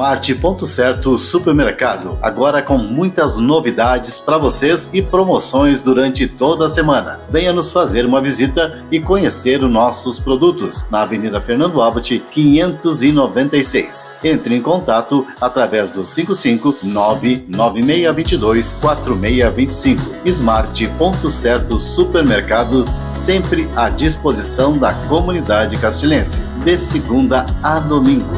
Smart Ponto Certo Supermercado, agora com muitas novidades para vocês e promoções durante toda a semana. Venha nos fazer uma visita e conhecer os nossos produtos na Avenida Fernando Abbott, 596. Entre em contato através do 559-9622-4625. Smart Ponto Certo Supermercado, sempre à disposição da comunidade castilhense, de segunda a domingo.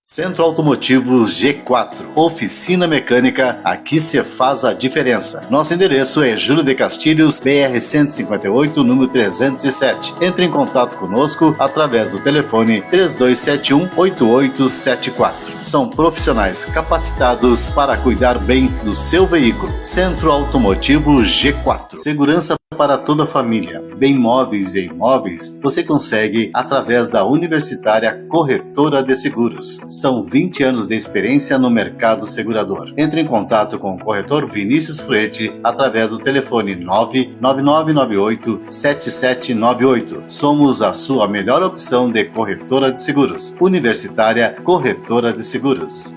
Centro Automotivo G4, oficina mecânica, aqui se faz a diferença. Nosso endereço é Júlio de Castilhos, BR 158, número 307. Entre em contato conosco através do telefone 3271-8874. São profissionais capacitados para cuidar bem do seu veículo. Centro Automotivo G4, segurança para toda a família. Bem móveis e imóveis você consegue através da Universitária Corretora de Seguros. São 20 anos de experiência no mercado segurador. Entre em contato com o corretor Vinícius Freite através do telefone 99998-7798. Somos a sua melhor opção de corretora de seguros. Universitária Corretora de Seguros.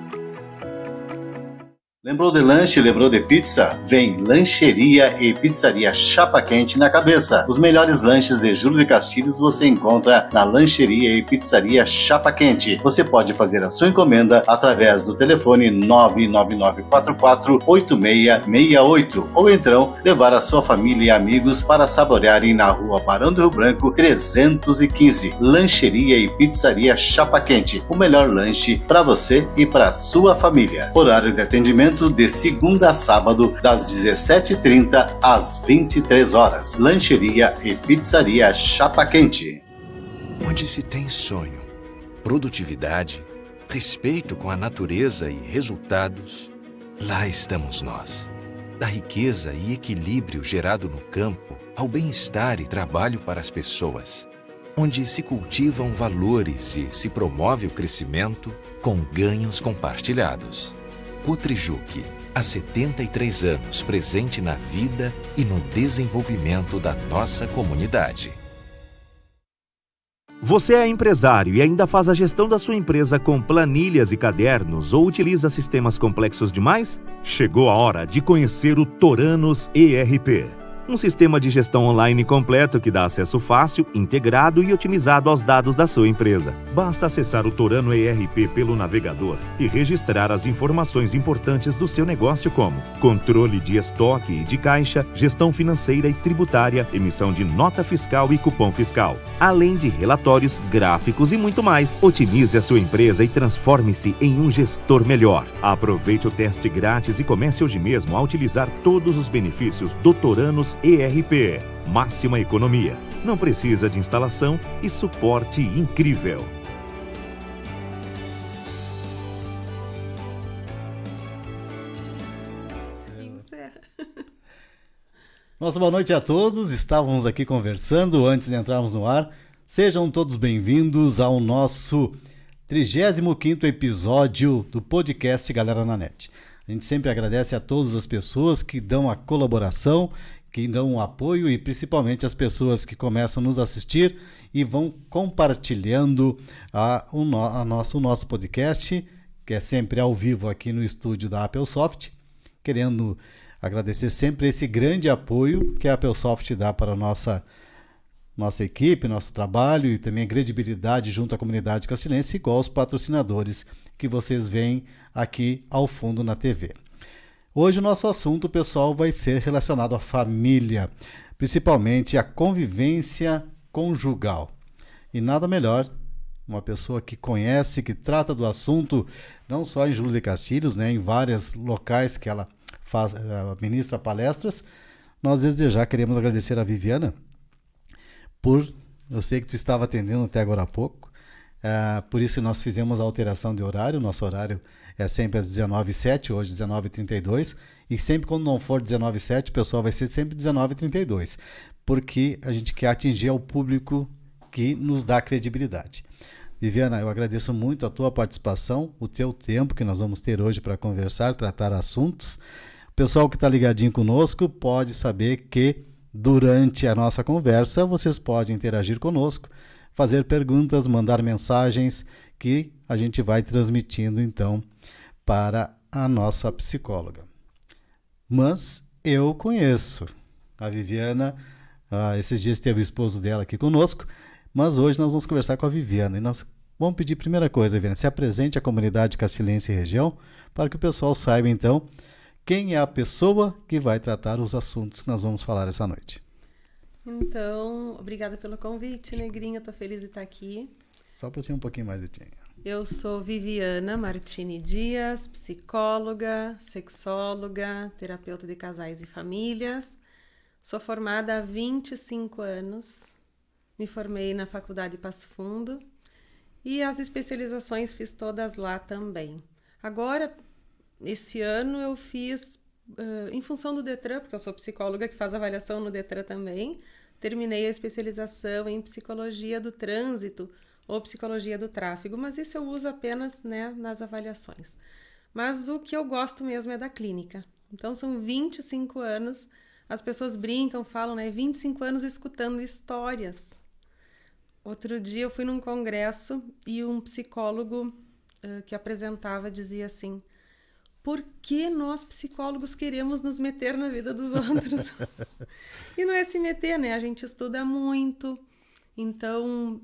Lembrou de lanche, lembrou de pizza? Vem Lancheria e Pizzaria Chapa Quente na cabeça. Os melhores lanches de Júlio de Castilhos você encontra na Lancheria e Pizzaria Chapa Quente. Você pode fazer a sua encomenda através do telefone 99944-8668 ou então levar a sua família e amigos para saborearem na Rua Barão do Rio Branco 315. Lancheria e Pizzaria Chapa Quente. O melhor lanche para você e para sua família. Horário de atendimento de segunda a sábado, das 17h30 às 23 horas. Lancheria e Pizzaria Chapa Quente. Onde se tem sonho, produtividade, respeito com a natureza e resultados, lá estamos nós. Da riqueza e equilíbrio gerado no campo, ao bem-estar e trabalho para as pessoas. Onde se cultivam valores e se promove o crescimento com ganhos compartilhados. Cotrijuc, há 73 anos presente na vida e no desenvolvimento da nossa comunidade. Você é empresário e ainda faz a gestão da sua empresa com planilhas e cadernos ou utiliza sistemas complexos demais? Chegou a hora de conhecer o Toranos ERP. Um sistema de gestão online completo que dá acesso fácil, integrado e otimizado aos dados da sua empresa. Basta acessar o Torano ERP pelo navegador e registrar as informações importantes do seu negócio como controle de estoque e de caixa, gestão financeira e tributária, emissão de nota fiscal e cupom fiscal, além de relatórios, gráficos e muito mais. Otimize a sua empresa e transforme-se em um gestor melhor. Aproveite o teste grátis e comece hoje mesmo a utilizar todos os benefícios do Toranos ERP. Máxima economia. Não precisa de instalação e suporte incrível. Nossa, boa noite a todos. Estávamos aqui conversando antes de entrarmos no ar. Sejam todos bem-vindos ao nosso 35º episódio do podcast Galera na Net. A gente sempre agradece a todas as pessoas que dão a colaboração, que dão o apoio e principalmente as pessoas que começam a nos assistir e vão compartilhando o nosso podcast, que é sempre ao vivo aqui no estúdio da Applesoft, querendo agradecer sempre esse grande apoio que a Applesoft dá para a nossa equipe, nosso trabalho e também a credibilidade junto à comunidade castilhense, igual aos patrocinadores que vocês veem aqui ao fundo na TV. Hoje o nosso assunto, pessoal, vai ser relacionado à família, principalmente a convivência conjugal. E nada melhor, uma pessoa que conhece, que trata do assunto, não só em Júlio de Castilhos, né, em vários locais que ela ministra palestras. Nós desde já queremos agradecer a Viviana eu sei que tu estava atendendo até agora há pouco, por isso nós fizemos a alteração de horário. Nosso horário é sempre às 19h07, hoje 19h32, e sempre quando não for 19h07, pessoal, vai ser sempre 19h32, porque a gente quer atingir o público que nos dá credibilidade. Viviana, eu agradeço muito a tua participação, o teu tempo que nós vamos ter hoje para conversar, tratar assuntos. O pessoal que está ligadinho conosco pode saber que durante a nossa conversa vocês podem interagir conosco, fazer perguntas, mandar mensagens que a gente vai transmitindo então para a nossa psicóloga. Mas eu conheço a Viviana, esses dias teve o esposo dela aqui conosco, mas hoje nós vamos conversar com a Viviana e nós vamos pedir primeira coisa, Viviana, se apresente à comunidade castilense e região para que o pessoal saiba então quem é a pessoa que vai tratar os assuntos que nós vamos falar essa noite. Então, obrigada pelo convite, Negrinha, estou feliz de estar aqui. Só para ser um pouquinho mais detinho. Eu sou Viviana Martini Dias, psicóloga, sexóloga, terapeuta de casais e famílias. Sou formada há 25 anos, me formei na Faculdade Passo Fundo e as especializações fiz todas lá também. Agora, esse ano eu fiz, em função do Detran, porque eu sou psicóloga que faz avaliação no Detran também, terminei a especialização em psicologia do trânsito ou psicologia do tráfego, mas isso eu uso apenas, né, nas avaliações. Mas o que eu gosto mesmo é da clínica. Então são 25 anos, as pessoas brincam, falam, né, 25 anos escutando histórias. Outro dia eu fui num congresso e um psicólogo que apresentava dizia assim: por que nós psicólogos queremos nos meter na vida dos outros? E não é se meter, né? A gente estuda muito. Então,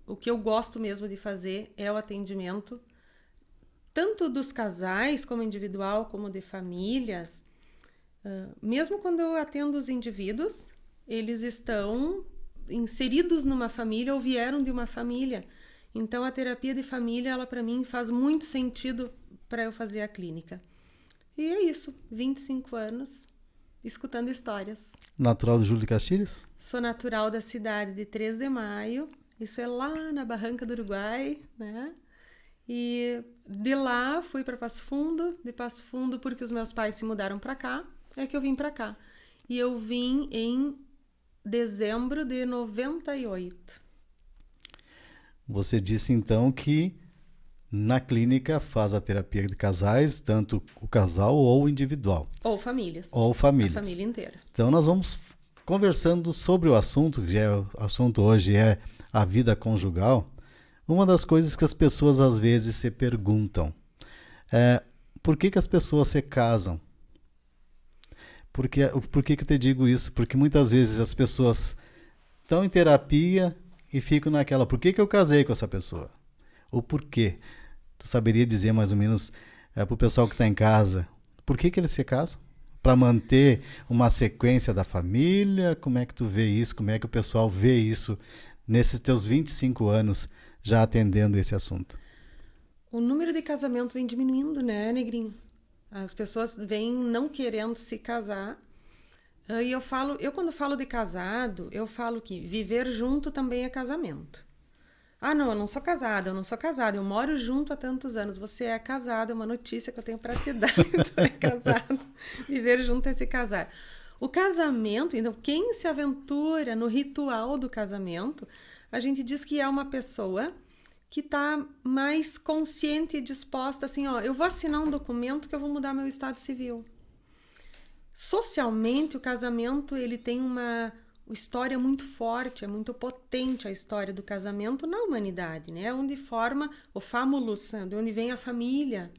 o que eu gosto mesmo de fazer é o atendimento, tanto dos casais, como individual, como de famílias. Mesmo quando eu atendo os indivíduos, eles estão inseridos numa família ou vieram de uma família. Então, a terapia de família, ela para mim faz muito sentido para eu fazer a clínica. E é isso, 25 anos, escutando histórias. Natural de Júlio de Castilhos? Sou natural da cidade de 3 de Maio, isso é lá na Barranca do Uruguai, né? E de lá fui para Passo Fundo, de Passo Fundo porque os meus pais se mudaram para cá, é que eu vim para cá. E eu vim em dezembro de 98. Você disse então que na clínica faz a terapia de casais, tanto o casal ou o individual. Ou famílias. Ou famílias. A família inteira. Então nós vamos conversando sobre o assunto, que o assunto hoje é a vida conjugal. Uma das coisas que as pessoas às vezes se perguntam é por que as pessoas se casam? Por que eu te digo isso? Porque muitas vezes as pessoas estão em terapia e ficam naquela, por que eu casei com essa pessoa? O porquê? Tu saberia dizer mais ou menos para o pessoal que está em casa, por que eles se casam? Para manter uma sequência da família? Como é que tu vê isso? Como é que o pessoal vê isso nesses teus 25 anos já atendendo esse assunto? O número de casamentos vem diminuindo, né, Negrinho? As pessoas vêm não querendo se casar. E eu quando falo de casado, eu falo que viver junto também é casamento. Ah, não, eu não sou casada, eu moro junto há tantos anos. Você é casado, é uma notícia que eu tenho para te dar. Então é casado, viver junto é se casar. O casamento, então, quem se aventura no ritual do casamento, a gente diz que é uma pessoa que está mais consciente e disposta, assim, ó, eu vou assinar um documento que eu vou mudar meu estado civil. Socialmente, o casamento, ele tem uma história muito forte, é muito potente a história do casamento na humanidade, né? Onde forma o famulus, de onde vem a família.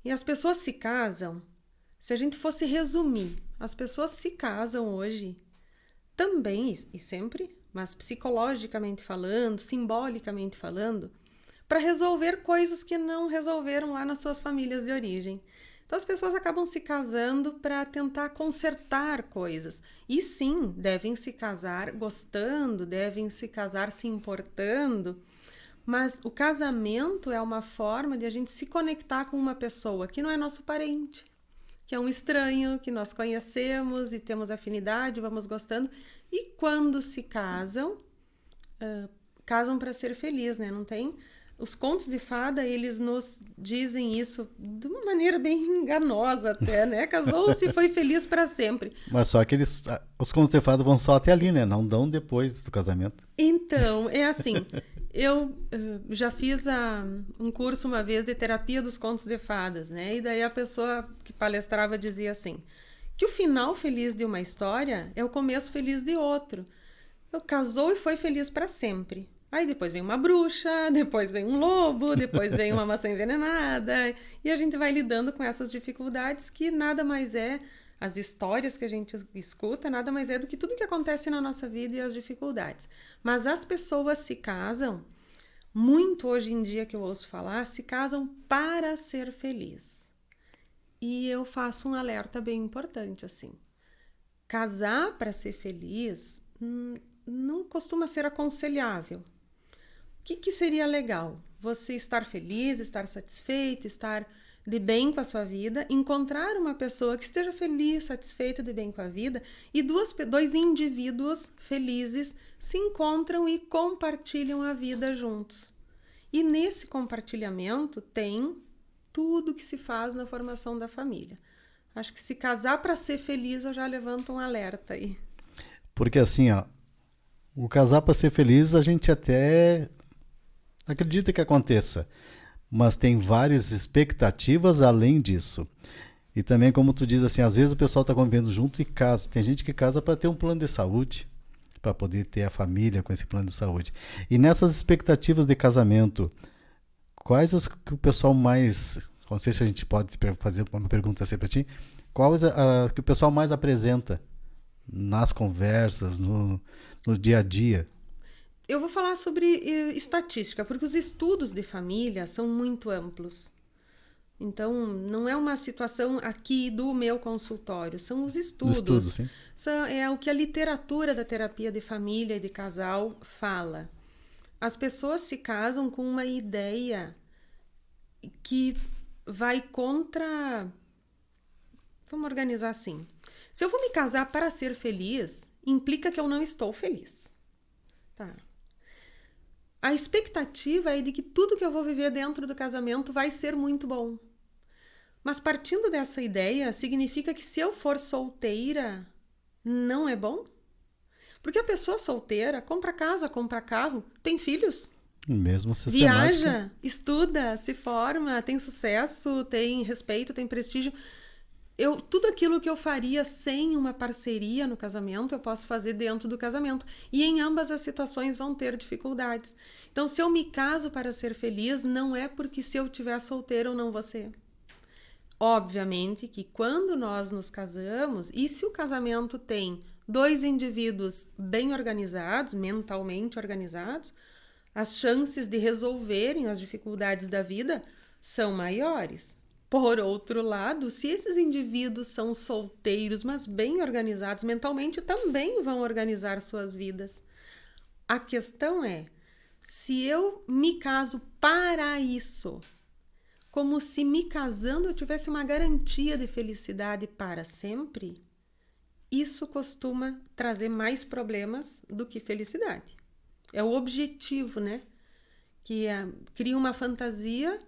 E as pessoas se casam, se a gente fosse resumir, as pessoas se casam hoje também, e sempre, mas psicologicamente falando, simbolicamente falando, para resolver coisas que não resolveram lá nas suas famílias de origem. Então as pessoas acabam se casando para tentar consertar coisas. E sim, devem se casar gostando, devem se casar se importando, mas o casamento é uma forma de a gente se conectar com uma pessoa que não é nosso parente, que é um estranho, que nós conhecemos e temos afinidade, vamos gostando. E quando se casam, casam para ser feliz, né? Não tem... Os contos de fada, eles nos dizem isso de uma maneira bem enganosa até, né? Casou-se e foi feliz para sempre. Mas só que os contos de fada vão só até ali, né? Não dão depois do casamento. Então, é assim, eu já fiz um curso uma vez de terapia dos contos de fadas, né? E daí a pessoa que palestrava dizia assim, que o final feliz de uma história é o começo feliz de outro. Casou e foi feliz para sempre. Aí depois vem uma bruxa, depois vem um lobo, depois vem uma maçã envenenada. E a gente vai lidando com essas dificuldades que nada mais é, as histórias que a gente escuta, nada mais é do que tudo que acontece na nossa vida e as dificuldades. Mas as pessoas se casam, muito hoje em dia que eu ouço falar, se casam para ser feliz. E eu faço um alerta bem importante, assim. Casar para ser feliz não costuma ser aconselhável. O que seria legal? Você estar feliz, estar satisfeito, estar de bem com a sua vida, encontrar uma pessoa que esteja feliz, satisfeita, de bem com a vida, e dois indivíduos felizes se encontram e compartilham a vida juntos. E nesse compartilhamento tem tudo que se faz na formação da família. Acho que se casar para ser feliz, eu já levanto um alerta aí. Porque assim, ó, o casar para ser feliz a gente até acredita que aconteça, mas tem várias expectativas além disso. E também, como tu diz assim, às vezes o pessoal está convivendo junto e casa. Tem gente que casa para ter um plano de saúde, para poder ter a família com esse plano de saúde. E nessas expectativas de casamento, quais as que o pessoal mais... Não sei se a gente pode fazer uma pergunta assim para ti. Quais a que o pessoal mais apresenta nas conversas, no dia a dia? Eu vou falar sobre estatística, porque os estudos de família são muito amplos. Então, não é uma situação aqui do meu consultório, são os estudos. Estudo, sim. É o que a literatura da terapia de família e de casal fala. As pessoas se casam com uma ideia que vai contra... Vamos organizar assim. Se eu vou me casar para ser feliz, implica que eu não estou feliz. Tá. A expectativa é de que tudo que eu vou viver dentro do casamento vai ser muito bom. Mas partindo dessa ideia, significa que se eu for solteira, não é bom? Porque a pessoa solteira compra casa, compra carro, tem filhos. Mesmo sistemática. Viaja, estuda, se forma, tem sucesso, tem respeito, tem prestígio. Tudo aquilo que eu faria sem uma parceria no casamento, eu posso fazer dentro do casamento. E em ambas as situações vão ter dificuldades. Então, se eu me caso para ser feliz, não é porque se eu estiver solteira eu não vou ser. Obviamente que quando nós nos casamos, e se o casamento tem dois indivíduos bem organizados, mentalmente organizados, as chances de resolverem as dificuldades da vida são maiores. Por outro lado, se esses indivíduos são solteiros, mas bem organizados mentalmente, também vão organizar suas vidas. A questão é, se eu me caso para isso, como se me casando eu tivesse uma garantia de felicidade para sempre, isso costuma trazer mais problemas do que felicidade. É o objetivo, né? Que cria uma fantasia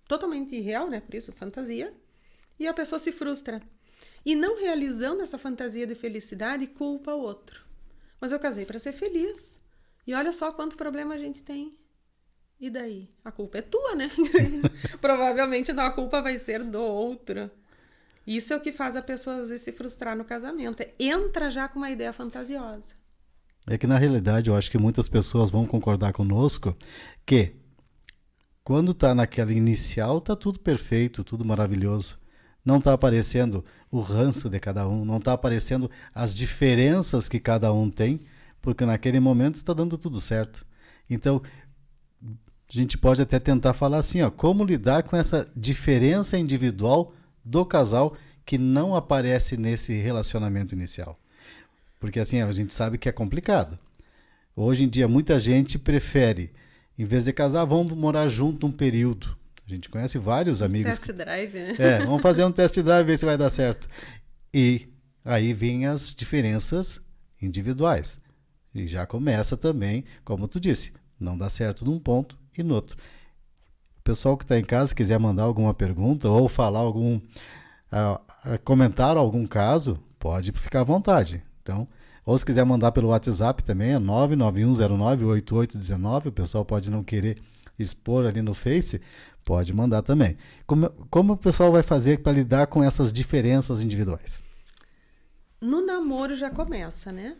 totalmente irreal, né? Por isso, fantasia. E a pessoa se frustra. E não realizando essa fantasia de felicidade, culpa o outro. Mas eu casei para ser feliz. E olha só quanto problema a gente tem. E daí? A culpa é tua, né? Provavelmente não, a culpa vai ser do outro. Isso é o que faz a pessoa às vezes se frustrar no casamento. Entra já com uma ideia fantasiosa. É que na realidade eu acho que muitas pessoas vão concordar conosco que quando tá naquela inicial tá tudo perfeito, tudo maravilhoso. Não tá aparecendo o ranço de cada um, não tá aparecendo as diferenças que cada um tem, porque naquele momento está dando tudo certo. Então, a gente pode até tentar falar assim, ó, como lidar com essa diferença individual do casal que não aparece nesse relacionamento inicial. Porque assim, a gente sabe que é complicado. Hoje em dia, muita gente prefere, em vez de casar, vamos morar junto um período. A gente conhece vários amigos. Test drive, né? Vamos fazer um test drive, ver se vai dar certo. E aí vêm as diferenças individuais. E já começa também, como tu disse, não dá certo num ponto e no outro. O pessoal que está em casa, se quiser mandar alguma pergunta ou falar comentar algum caso, pode ficar à vontade. Então, ou se quiser mandar pelo WhatsApp também, é 991098819. O pessoal pode não querer expor ali no Face, pode mandar também. Como o pessoal vai fazer para lidar com essas diferenças individuais? No namoro já começa, né?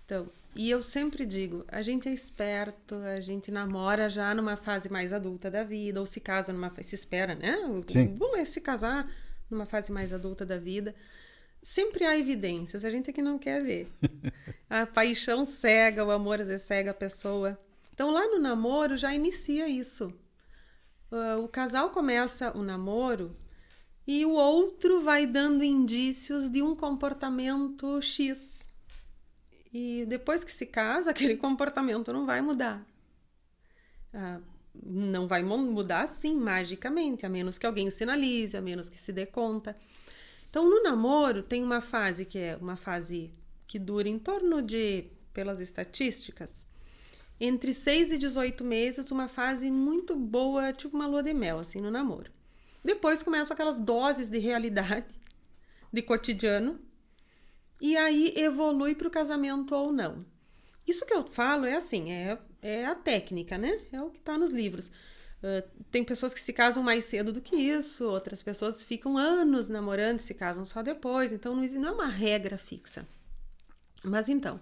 Então, E eu sempre digo, a gente é esperto, a gente namora já numa fase mais adulta da vida, ou se casa numa fase, se espera, né? Sim. Bom é se casar numa fase mais adulta da vida. Sempre há evidências, a gente é que não quer ver. A paixão cega, o amor às vezes cega a pessoa. Então lá no namoro já inicia isso. O casal começa o namoro e o outro vai dando indícios de um comportamento X. E depois que se casa, aquele comportamento não vai mudar. Não vai mudar assim, magicamente, a menos que alguém sinalize, a menos que se dê conta. Então, no namoro, tem uma fase que é uma fase que dura em torno de, pelas estatísticas, entre 6 e 18 meses, uma fase muito boa, tipo uma lua de mel, assim, no namoro. Depois começam aquelas doses de realidade, de cotidiano, e aí evolui para o casamento ou não. Isso que eu falo é assim, é a técnica, né? É o que está nos livros. Tem pessoas que se casam mais cedo do que isso, outras pessoas ficam anos namorando e se casam só depois, então não é uma regra fixa. Mas então,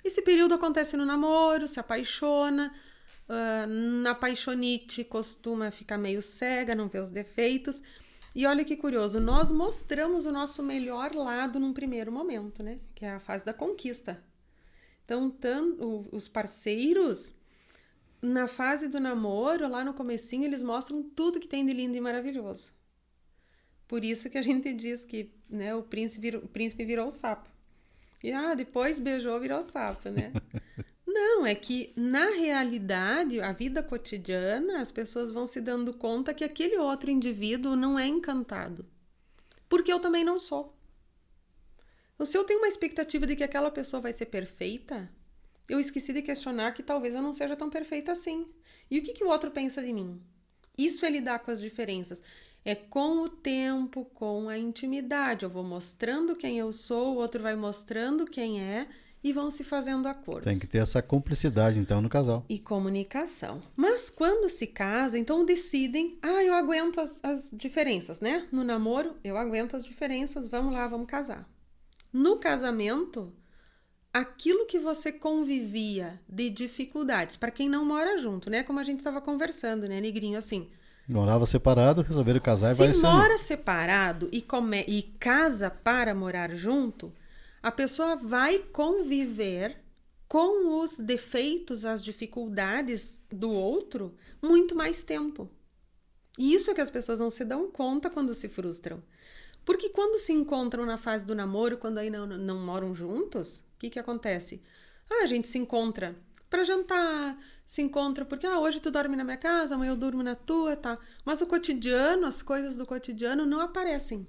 esse período acontece no namoro, se apaixona, na paixonite costuma ficar meio cega, não vê os defeitos. E olha que curioso, nós mostramos o nosso melhor lado num primeiro momento, né? Que é a fase da conquista. Então, os parceiros, na fase do namoro, lá no comecinho, eles mostram tudo que tem de lindo e maravilhoso. Por isso que a gente diz que, né, o príncipe virou o sapo. E depois beijou, virou o sapo, né? Não, é que na realidade, a vida cotidiana, as pessoas vão se dando conta que aquele outro indivíduo não é encantado. Porque eu também não sou. Então, se eu tenho uma expectativa de que aquela pessoa vai ser perfeita, eu esqueci de questionar que talvez eu não seja tão perfeita assim. E o que o outro pensa de mim? Isso é lidar com as diferenças. É com o tempo, com a intimidade. Eu vou mostrando quem eu sou, o outro vai mostrando quem é, e vão se fazendo acordos. Tem que ter essa cumplicidade, então, no casal. E comunicação. Mas quando se casa, então decidem, eu aguento as diferenças, né? No namoro, eu aguento as diferenças, vamos lá, vamos casar. No casamento, aquilo que você convivia de dificuldades, para quem não mora junto, né? Como a gente estava conversando, né, Negrinho, assim. Morava separado, resolveram casar e vai se mora separado e casa para morar junto, a pessoa vai conviver com os defeitos, as dificuldades do outro muito mais tempo. E isso é que as pessoas não se dão conta quando se frustram. Porque quando se encontram na fase do namoro, quando aí não moram juntos, o que acontece? A gente se encontra para jantar, se encontra porque hoje tu dorme na minha casa, amanhã eu durmo na tua, tá? Mas o cotidiano, as coisas do cotidiano não aparecem.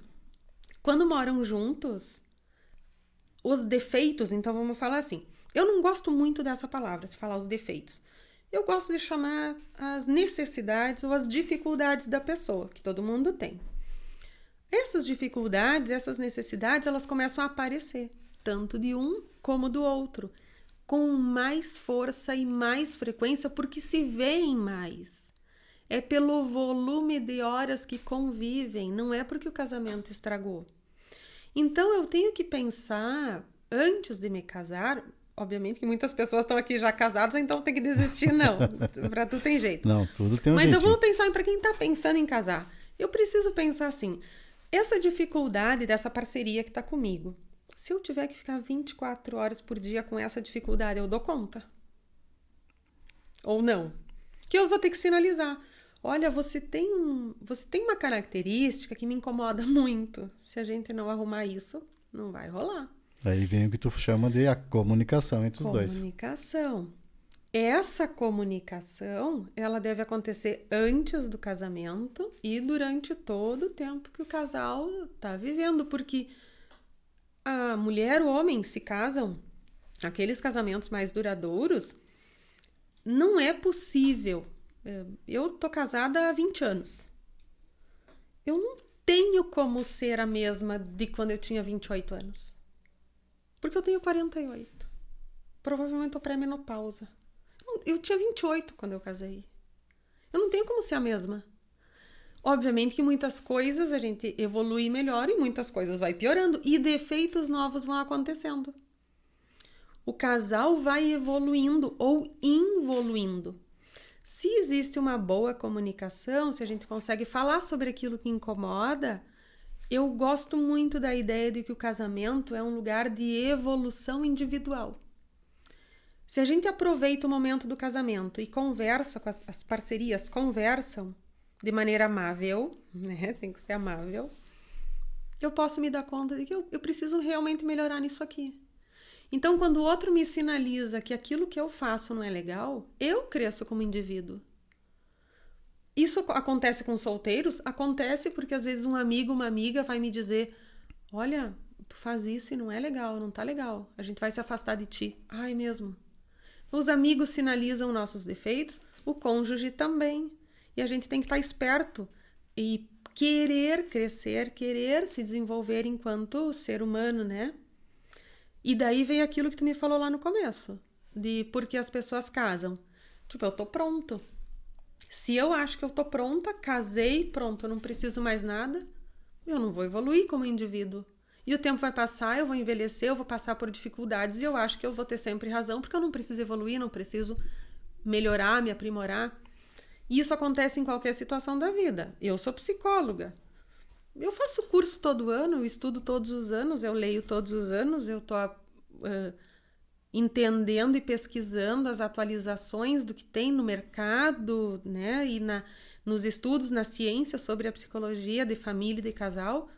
Quando moram juntos, os defeitos, então vamos falar assim, eu não gosto muito dessa palavra, se falar os defeitos. Eu gosto de chamar as necessidades ou as dificuldades da pessoa, que todo mundo tem. Essas dificuldades, essas necessidades, elas começam a aparecer, tanto de um como do outro, com mais força e mais frequência, porque se veem mais. É pelo volume de horas que convivem, não é porque o casamento estragou. Então, eu tenho que pensar, antes de me casar, obviamente que muitas pessoas estão aqui já casadas, então tem que desistir, não. Pra tudo tem jeito. Não, tudo tem um Mas jeitinho. então vamos pensar para quem está pensando em casar. Eu preciso pensar assim, essa dificuldade dessa parceria que está comigo, se eu tiver que ficar 24 horas por dia com essa dificuldade, eu dou conta? Ou não? Que eu vou ter que sinalizar. Olha, você tem uma característica que me incomoda muito. Se a gente não arrumar isso, não vai rolar. Aí vem o que tu chama de a comunicação entre os dois. Comunicação. Essa comunicação, ela deve acontecer antes do casamento e durante todo o tempo que o casal está vivendo, porque a mulher e o homem se casam, aqueles casamentos mais duradouros, não é possível. Eu tô casada há 20 anos. Eu não tenho como ser a mesma de quando eu tinha 28 anos. Porque eu tenho 48. Provavelmente tô pré-menopausa. Eu tinha 28 quando eu casei. Eu não tenho como ser a mesma. Obviamente que muitas coisas a gente evolui melhor e muitas coisas vai piorando. E defeitos novos vão acontecendo. o casal vai evoluindo ou involuindo. Se existe uma boa comunicação, se a gente consegue falar sobre aquilo que incomoda, eu gosto muito da ideia de que o casamento é um lugar de evolução individual. Se a gente aproveita o momento do casamento e conversa com as parcerias, conversam de maneira amável, né? Tem que ser amável. Eu posso me dar conta de que eu preciso realmente melhorar nisso aqui. Então, quando o outro me sinaliza que aquilo que eu faço não é legal, eu cresço como indivíduo. Isso acontece com solteiros? Acontece porque às vezes um amigo, uma amiga vai me dizer: olha, tu faz isso e não é legal, não tá legal. A gente vai se afastar de ti. Ai, mesmo. Os amigos sinalizam nossos defeitos, o cônjuge também. E a gente tem que estar esperto e querer crescer, querer se desenvolver enquanto ser humano, né? E daí vem aquilo que tu me falou lá no começo, de por que as pessoas casam. Tipo, eu tô pronto. Se eu acho que eu tô pronta, casei, pronto, eu não preciso mais nada, eu não vou evoluir como indivíduo. E o tempo vai passar, eu vou envelhecer, eu vou passar por dificuldades e eu acho que eu vou ter sempre razão, porque eu não preciso evoluir, não preciso melhorar, me aprimorar. E isso acontece em qualquer situação da vida. Eu sou psicóloga. Eu faço curso todo ano, eu estudo todos os anos, eu leio todos os anos, eu tô entendendo e pesquisando as atualizações do que tem no mercado, né? E nos estudos, na ciência sobre a psicologia de família e de casal.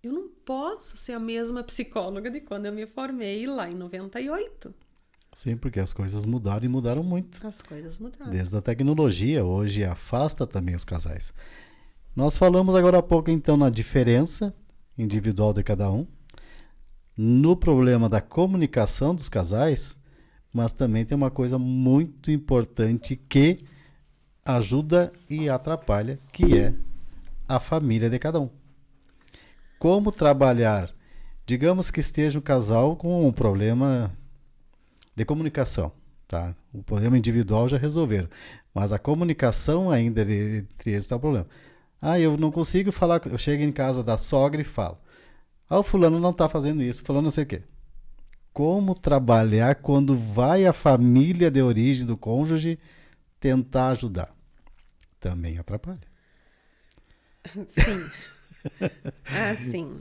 Eu não posso ser a mesma psicóloga de quando eu me formei lá em 98. Sim, porque as coisas mudaram e mudaram muito. As coisas mudaram. Desde a tecnologia, hoje afasta também os casais. Nós falamos agora há pouco, então, na diferença individual de cada um, no problema da comunicação dos casais, mas também tem uma coisa muito importante que ajuda e atrapalha, que é a família de cada um. Como trabalhar, digamos que esteja um casal com um problema de comunicação, tá? O problema individual já resolveram, mas a comunicação ainda entre eles está o problema. Ah, eu não consigo falar, eu chego em casa da sogra e falo: ah, o fulano não está fazendo isso, fulano não sei o quê. Como trabalhar quando vai a família de origem do cônjuge tentar ajudar? Também atrapalha. Sim. Assim,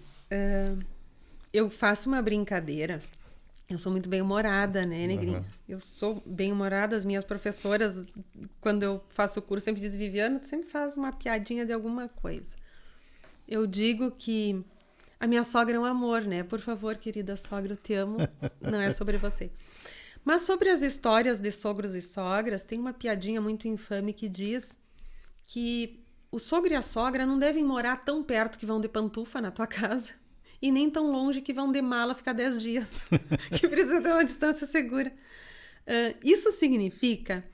eu faço uma brincadeira. Eu sou muito bem-humorada, né, Negrinho? Uhum. Eu sou bem-humorada. As minhas professoras, quando eu faço o curso, sempre dizem: Viviana, tu sempre faz uma piadinha de alguma coisa. Eu digo que a minha sogra é um amor, né? Por favor, querida sogra, eu te amo. Não é sobre você. Mas sobre as histórias de sogros e sogras, tem uma piadinha muito infame que diz que o sogro e a sogra não devem morar tão perto que vão de pantufa na tua casa e nem tão longe que vão de mala ficar 10 dias, que precisa ter uma distância segura. Isso significa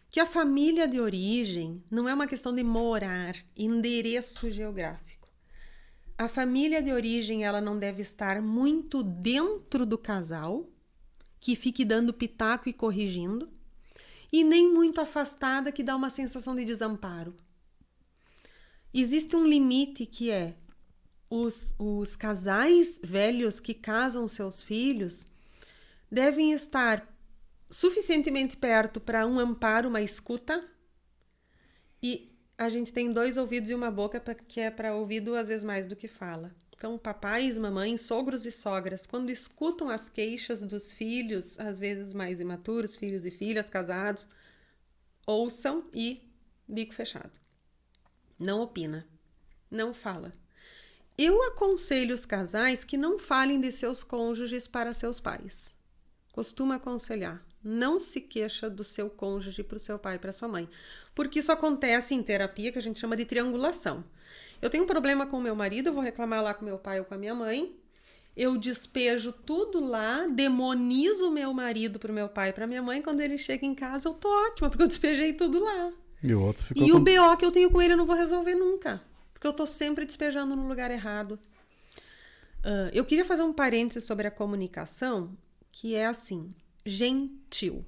que a família de origem não é uma questão de morar, endereço geográfico. A família de origem, ela não deve estar muito dentro do casal, que fique dando pitaco e corrigindo, e nem muito afastada, que dá uma sensação de desamparo. Existe um limite que é os casais velhos que casam seus filhos devem estar suficientemente perto para um amparo, uma escuta, e a gente tem 2 ouvidos e uma boca que é para ouvir 2 vezes mais do que fala. Então, papais, mamães, sogros e sogras, quando escutam as queixas dos filhos, às vezes mais imaturos, filhos e filhas, casados, ouçam e bico fechado. Não opina, não fala. Eu aconselho os casais que não falem de seus cônjuges para seus pais. Costumo aconselhar. Não se queixa do seu cônjuge para o seu pai e para sua mãe. Porque isso acontece em terapia, que a gente chama de triangulação. Eu tenho um problema com o meu marido, eu vou reclamar lá com meu pai ou com a minha mãe. Eu despejo tudo lá, demonizo o meu marido para o meu pai e para minha mãe. Quando ele chega em casa, eu tô ótima, porque eu despejei tudo lá. E o outro ficou o BO que eu tenho com ele eu não vou resolver nunca. Porque eu tô sempre despejando no lugar errado. Eu queria fazer um parênteses sobre a comunicação, que é assim: gentil.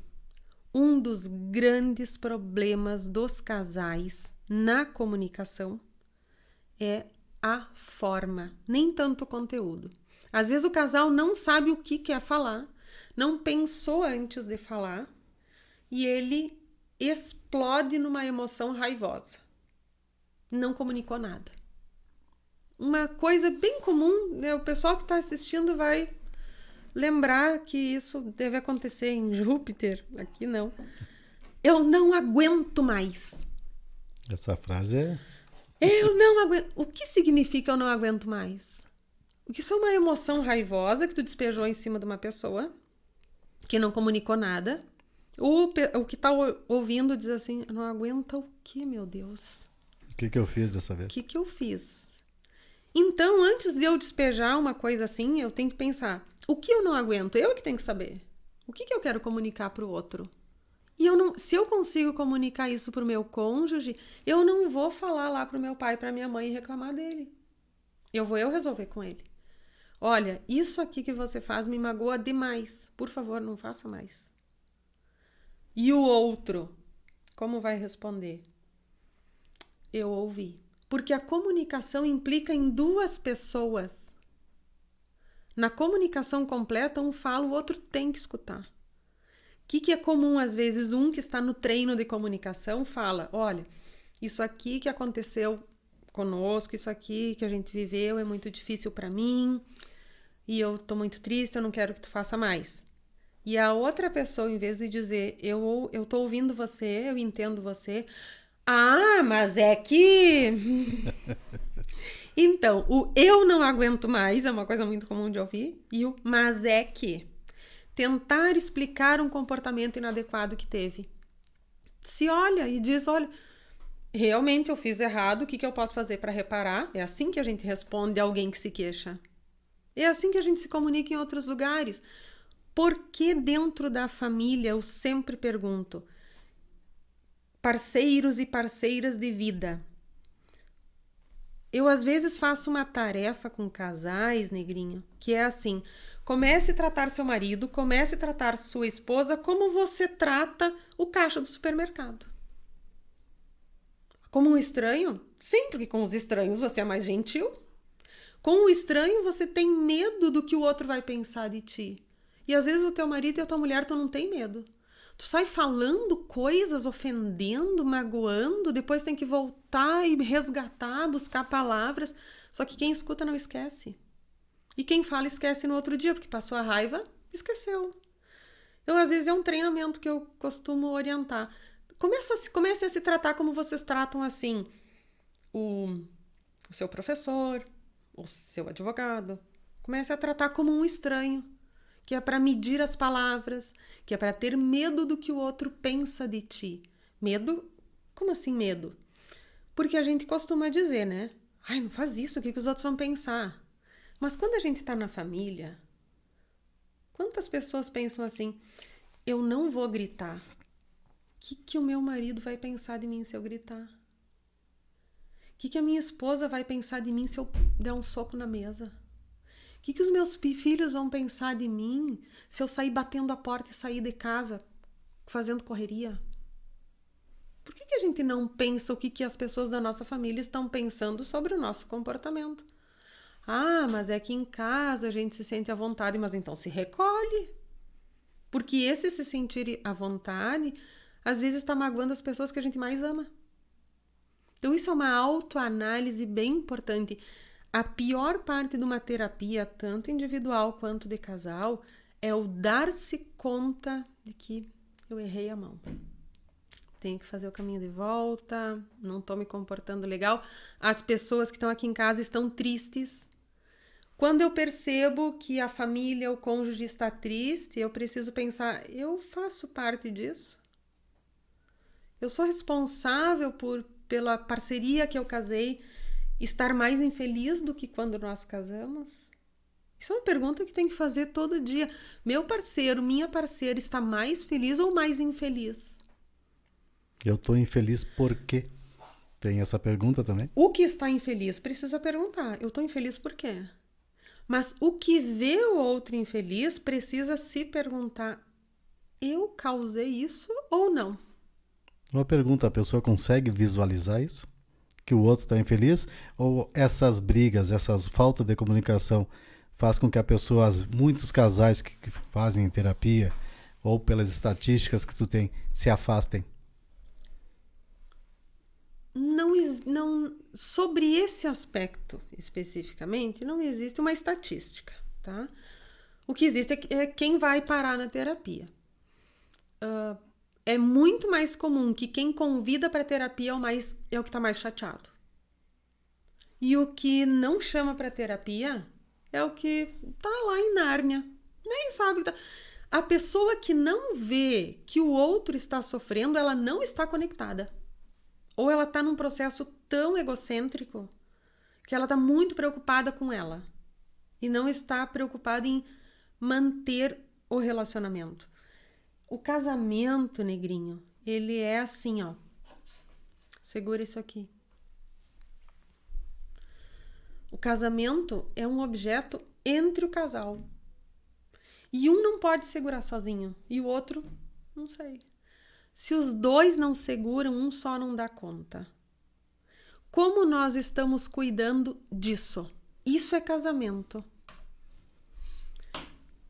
Um dos grandes problemas dos casais na comunicação é a forma, nem tanto o conteúdo. Às vezes o casal não sabe o que quer falar, não pensou antes de falar e ele explode numa emoção raivosa. Não comunicou nada. Uma coisa bem comum, né? O pessoal que está assistindo vai lembrar que isso deve acontecer em Júpiter. Aqui não. Eu não aguento mais. Essa frase é... Eu não aguento. O que significa eu não aguento mais? Porque isso é uma emoção raivosa que tu despejou em cima de uma pessoa que não comunicou nada. O que tá ouvindo diz assim, não aguenta o quê, meu Deus? O que eu fiz dessa vez? O que eu fiz? Então, antes de eu despejar uma coisa assim, eu tenho que pensar, o que eu não aguento? Eu que tenho que saber. O que eu quero comunicar para o outro? E se eu consigo comunicar isso para o meu cônjuge, eu não vou falar lá para o meu pai, para minha mãe e reclamar dele. Eu vou resolver com ele. Olha, isso aqui que você faz me magoa demais. Por favor, não faça mais. E o outro, como vai responder? Eu ouvi. Porque a comunicação implica em duas pessoas. Na comunicação completa, um fala, o outro tem que escutar. O que é comum, às vezes, um que está no treino de comunicação fala, olha, isso aqui que aconteceu conosco, isso aqui que a gente viveu é muito difícil para mim e eu tô muito triste, eu não quero que tu faça mais. E a outra pessoa, em vez de dizer, eu tô ouvindo você, eu entendo você, mas é que... Então, o eu não aguento mais é uma coisa muito comum de ouvir, e o mas é que... Tentar explicar um comportamento inadequado que teve. Se olha e diz, olha, realmente eu fiz errado, o que eu posso fazer para reparar? É assim que a gente responde a alguém que se queixa. É assim que a gente se comunica em outros lugares. Por que dentro da família eu sempre pergunto, parceiros e parceiras de vida? Eu às vezes faço uma tarefa com casais, negrinho, que é assim... Comece a tratar seu marido, comece a tratar sua esposa como você trata o caixa do supermercado. Como um estranho? Sim, porque com os estranhos você é mais gentil. Com o estranho você tem medo do que o outro vai pensar de ti. E às vezes o teu marido e a tua mulher, tu não tem medo. Tu sai falando coisas, ofendendo, magoando, depois tem que voltar e resgatar, buscar palavras. Só que quem escuta não esquece. E quem fala esquece no outro dia, porque passou a raiva, esqueceu. Então, às vezes, é um treinamento que eu costumo orientar. Comece a se tratar como vocês tratam, assim, o seu professor, o seu advogado. Comece a tratar como um estranho, que é para medir as palavras, que é para ter medo do que o outro pensa de ti. Medo? Como assim medo? Porque a gente costuma dizer, né? Ai, não faz isso, o que os outros vão pensar? Mas quando a gente está na família, quantas pessoas pensam assim, eu não vou gritar. O que o meu marido vai pensar de mim se eu gritar? O que a minha esposa vai pensar de mim se eu der um soco na mesa? O que os meus filhos vão pensar de mim se eu sair batendo a porta e sair de casa fazendo correria? Por que a gente não pensa o que as pessoas da nossa família estão pensando sobre o nosso comportamento? Mas é que em casa a gente se sente à vontade, mas então se recolhe. Porque esse se sentir à vontade, às vezes está magoando as pessoas que a gente mais ama. Então isso é uma autoanálise bem importante. A pior parte de uma terapia, tanto individual quanto de casal, é o dar-se conta de que eu errei a mão. Tenho que fazer o caminho de volta, não estou me comportando legal. As pessoas que estão aqui em casa estão tristes. Quando eu percebo que a família, o cônjuge está triste, eu preciso pensar, eu faço parte disso? Eu sou responsável pela parceria que eu casei estar mais infeliz do que quando nós casamos? Isso é uma pergunta que tem que fazer todo dia. Meu parceiro, minha parceira está mais feliz ou mais infeliz? Eu estou infeliz por quê? Tem essa pergunta também? O que está infeliz precisa perguntar. Eu estou infeliz por quê? Mas o que vê o outro infeliz precisa se perguntar, eu causei isso ou não? Uma pergunta, a pessoa consegue visualizar isso? Que o outro está infeliz? Ou essas brigas, essas faltas de comunicação faz com que muitos casais que fazem terapia, ou pelas estatísticas que tu tem, se afastem? Não, sobre esse aspecto especificamente, não existe uma estatística, tá? O que existe é quem vai parar na terapia. É muito mais comum que quem convida para terapia é o que está mais chateado. E o que não chama para terapia é o que tá lá em Nárnia. Nem sabe que tá... A pessoa que não vê que o outro está sofrendo, ela não está conectada. Ou ela está num processo tão egocêntrico que ela está muito preocupada com ela. E não está preocupada em manter o relacionamento. O casamento, negrinho, ele é assim, ó. Segura isso aqui. O casamento é um objeto entre o casal. E um não pode segurar sozinho. E o outro, não sei. Se os dois não seguram, um só não dá conta. Como nós estamos cuidando disso? Isso é casamento.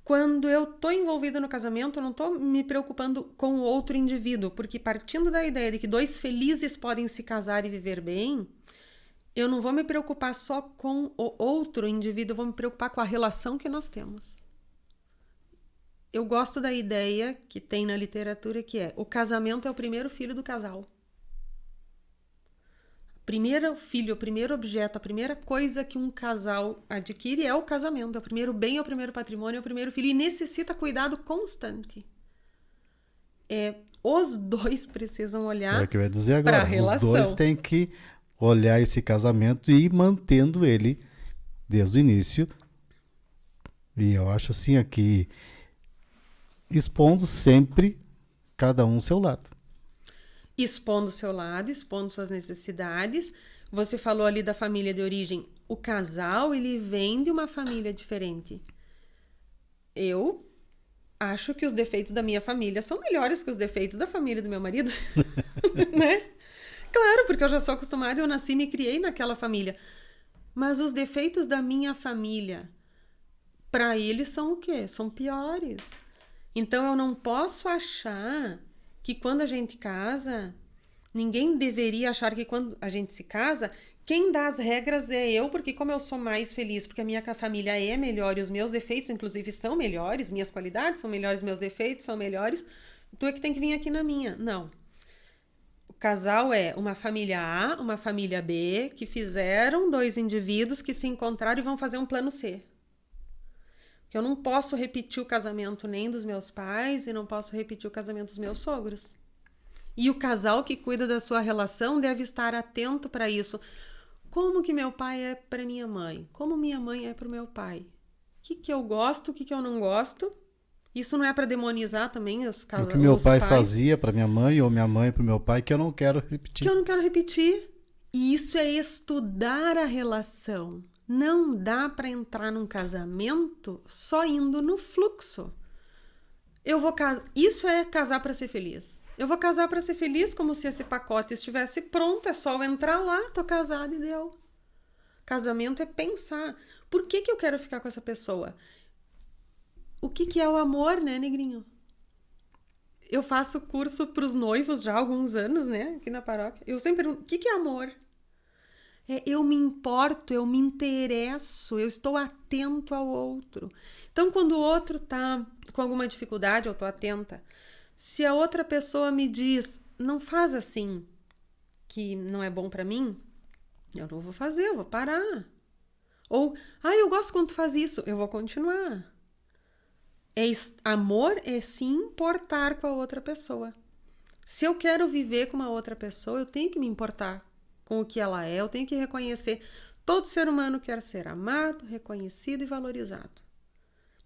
Quando eu tô envolvida no casamento, eu não tô me preocupando com o outro indivíduo, porque partindo da ideia de que dois felizes podem se casar e viver bem, eu não vou me preocupar só com o outro indivíduo, eu vou me preocupar com a relação que nós temos. Eu gosto da ideia que tem na literatura que é: o casamento é o primeiro filho do casal. O primeiro filho, o primeiro objeto, a primeira coisa que um casal adquire é o casamento. É o primeiro bem, é o primeiro patrimônio, é o primeiro filho. E necessita cuidado constante. Os dois precisam olhar É o que eu ia dizer agora. para a relação. Os dois têm que olhar esse casamento e ir mantendo ele desde o início. E eu acho assim aqui, expondo sempre cada um ao seu lado. Expondo o seu lado, expondo suas necessidades. Você falou ali da família de origem. O casal, ele vem de uma família diferente. Eu acho que os defeitos da minha família são melhores que os defeitos da família do meu marido. Né? Claro, porque eu já sou acostumada, eu nasci e me criei naquela família. Mas os defeitos da minha família, para eles são o quê? São piores. Então eu não posso achar que quando a gente casa, ninguém deveria achar que quando a gente se casa, quem dá as regras é eu, porque como eu sou mais feliz, porque a minha família é melhor e os meus defeitos, inclusive, são melhores, minhas qualidades são melhores, meus defeitos são melhores, tu é que tem que vir aqui na minha. Não. O casal é uma família A, uma família B, que fizeram dois indivíduos que se encontraram e vão fazer um plano C. Eu não posso repetir o casamento nem dos meus pais e não posso repetir o casamento dos meus sogros. E o casal que cuida da sua relação deve estar atento para isso. Como que meu pai é para minha mãe? Como minha mãe é para o meu pai? O que eu gosto, o que eu não gosto? Isso não é para demonizar também os casais. O que meu pai fazia para minha mãe ou minha mãe para o meu pai que eu não quero repetir. Que eu não quero repetir. E isso é estudar a relação. Não dá para entrar num casamento só indo no fluxo. Eu vou casar. Isso é casar para ser feliz. Eu vou casar para ser feliz como se esse pacote estivesse pronto. É só eu entrar lá, tô casada e deu. Casamento é pensar. Por que eu quero ficar com essa pessoa? O que é o amor, né, negrinho? Eu faço curso para os noivos já há alguns anos, né, aqui na paróquia. Eu sempre pergunto, o que é amor? Eu me importo, eu me interesso, eu estou atento ao outro. Então, quando o outro tá com alguma dificuldade, eu tô atenta. Se a outra pessoa me diz, não faz assim, que não é bom para mim, eu não vou fazer, eu vou parar. Ou, eu gosto quando tu faz isso, eu vou continuar. Amor é se importar com a outra pessoa. Se eu quero viver com uma outra pessoa, eu tenho que me importar com o que ela é, eu tenho que reconhecer. Todo ser humano quer ser amado, reconhecido e valorizado.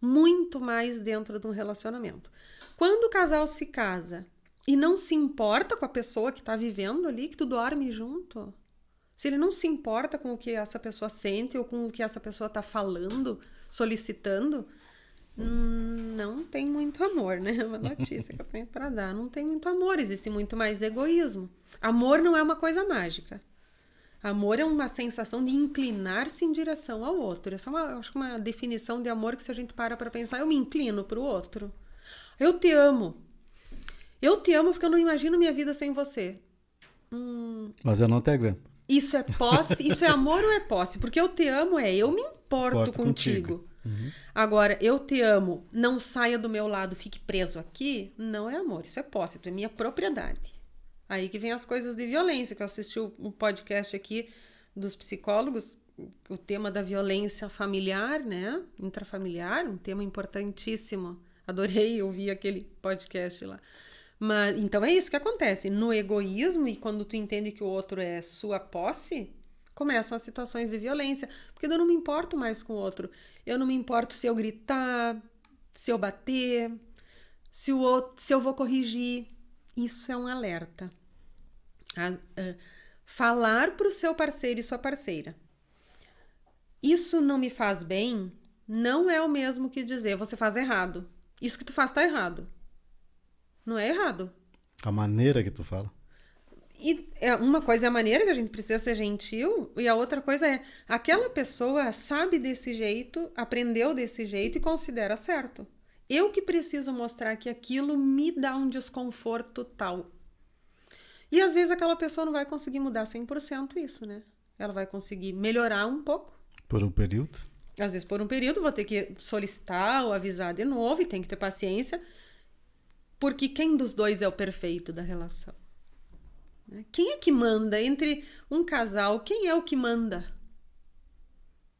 Muito mais dentro de um relacionamento. Quando o casal se casa e não se importa com a pessoa que está vivendo ali, que tu dorme junto, se ele não se importa com o que essa pessoa sente ou com o que essa pessoa está falando, solicitando, não tem muito amor, né? É uma notícia que eu tenho para dar. Não tem muito amor, existe muito mais egoísmo. Amor não é uma coisa mágica. Amor é uma sensação de inclinar-se em direção ao outro. Essa é eu acho que uma definição de amor que, se a gente para pensar, eu me inclino para o outro. Eu te amo. Eu te amo porque eu não imagino minha vida sem você. Mas eu não te aguento. Isso é posse? Isso é amor ou é posse? Porque eu te amo eu me importo contigo. Uhum. Agora, eu te amo, não saia do meu lado, fique preso aqui, não é amor, isso é posse, é minha propriedade. Aí que vem as coisas de violência, que eu assisti o podcast aqui dos psicólogos, o tema da violência familiar, né? Intrafamiliar, um tema importantíssimo. Adorei ouvir aquele podcast lá. Mas, então é isso que acontece. No egoísmo, e quando tu entende que o outro é sua posse, começam as situações de violência. Porque eu não me importo mais com o outro. Eu não me importo se eu gritar, se eu bater, se eu vou corrigir. Isso é um alerta. Falar para o seu parceiro e sua parceira: isso não me faz bem, não é o mesmo que dizer você faz errado. Isso que tu faz tá errado. Não é errado. A maneira que tu fala. E uma coisa é a maneira que a gente precisa ser gentil, e a outra coisa é aquela pessoa sabe desse jeito, aprendeu desse jeito e considera certo. Eu que preciso mostrar que aquilo me dá um desconforto tal. E às vezes aquela pessoa não vai conseguir mudar 100% isso, né? Ela vai conseguir melhorar um pouco. Por um período. Às vezes por um período vou ter que solicitar ou avisar de novo, e tem que ter paciência. Porque quem dos dois é o perfeito da relação? Quem é que manda entre um casal? Quem é o que manda?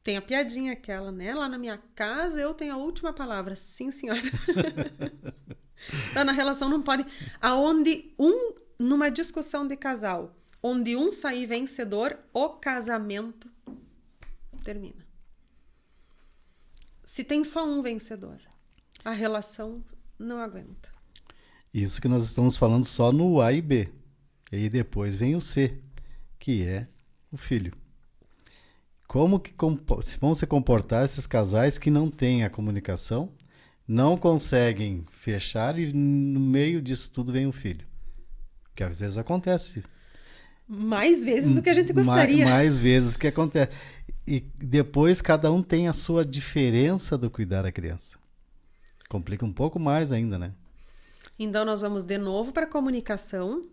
Tem a piadinha aquela, né? Lá na minha casa eu tenho a última palavra. Sim, senhora. Então, na relação não pode... Numa discussão de casal, onde um sair vencedor, o casamento termina. Se tem só um vencedor, a relação não aguenta. Isso que nós estamos falando só no A e B. E aí depois vem o C, que é o filho. Como que vão se comportar esses casais que não têm a comunicação, não conseguem fechar, e no meio disso tudo vem o filho? Que às vezes acontece. Mais vezes do que a gente gostaria. Mais vezes que acontece. E depois cada um tem a sua diferença do cuidar da criança. Complica um pouco mais ainda, né? Então nós vamos de novo para a comunicação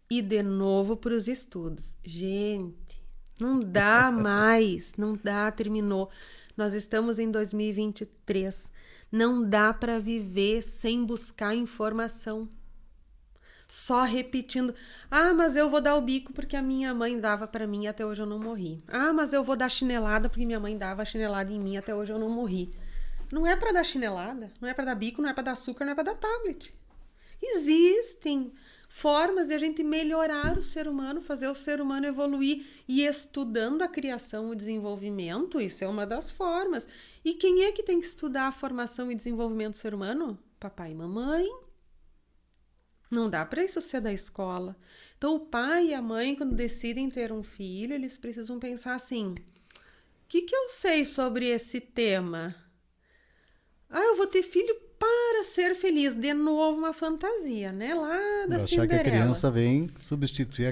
e de novo para os estudos. Gente, não dá mais, não dá, terminou. Nós estamos em 2023. Não dá para viver sem buscar informação. Só repetindo: ah, mas eu vou dar o bico porque a minha mãe dava para mim e até hoje eu não morri. Ah, mas eu vou dar chinelada porque minha mãe dava chinelada em mim e até hoje eu não morri. Não é para dar chinelada, não é para dar bico, não é para dar açúcar, não é para dar tablet. Existem formas de a gente melhorar o ser humano, fazer o ser humano evoluir, e estudando a criação e o desenvolvimento, isso é uma das formas. E quem é que tem que estudar a formação e desenvolvimento do ser humano? Papai e mamãe. Não dá para isso ser da escola. Então, o pai e a mãe, quando decidem ter um filho, eles precisam pensar assim: o que eu sei sobre esse tema? Ah, eu vou ter filho para ser feliz. De novo, uma fantasia, né? Lá da Cinderela. Achar que a criança vem substituir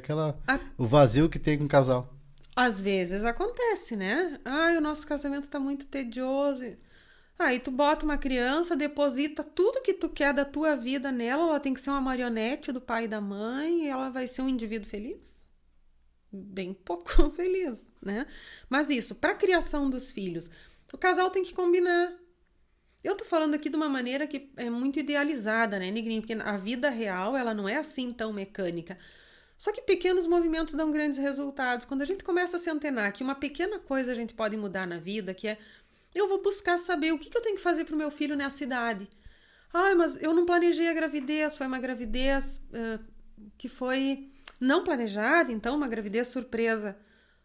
o vazio que tem com o casal. Às vezes acontece, né? Ah, o nosso casamento está muito tedioso. Aí tu bota uma criança, deposita tudo que tu quer da tua vida nela, ela tem que ser uma marionete do pai e da mãe, e ela vai ser um indivíduo feliz? Bem pouco feliz, né? Mas isso, para a criação dos filhos, o casal tem que combinar. Eu tô falando aqui de uma maneira que é muito idealizada, né, Negrinho? Porque a vida real, ela não é assim tão mecânica. Só que pequenos movimentos dão grandes resultados. Quando a gente começa a se antenar que uma pequena coisa a gente pode mudar na vida, que é: eu vou buscar saber o que eu tenho que fazer para o meu filho nessa idade. Ah, mas eu não planejei a gravidez, foi uma gravidez que foi não planejada, então uma gravidez surpresa.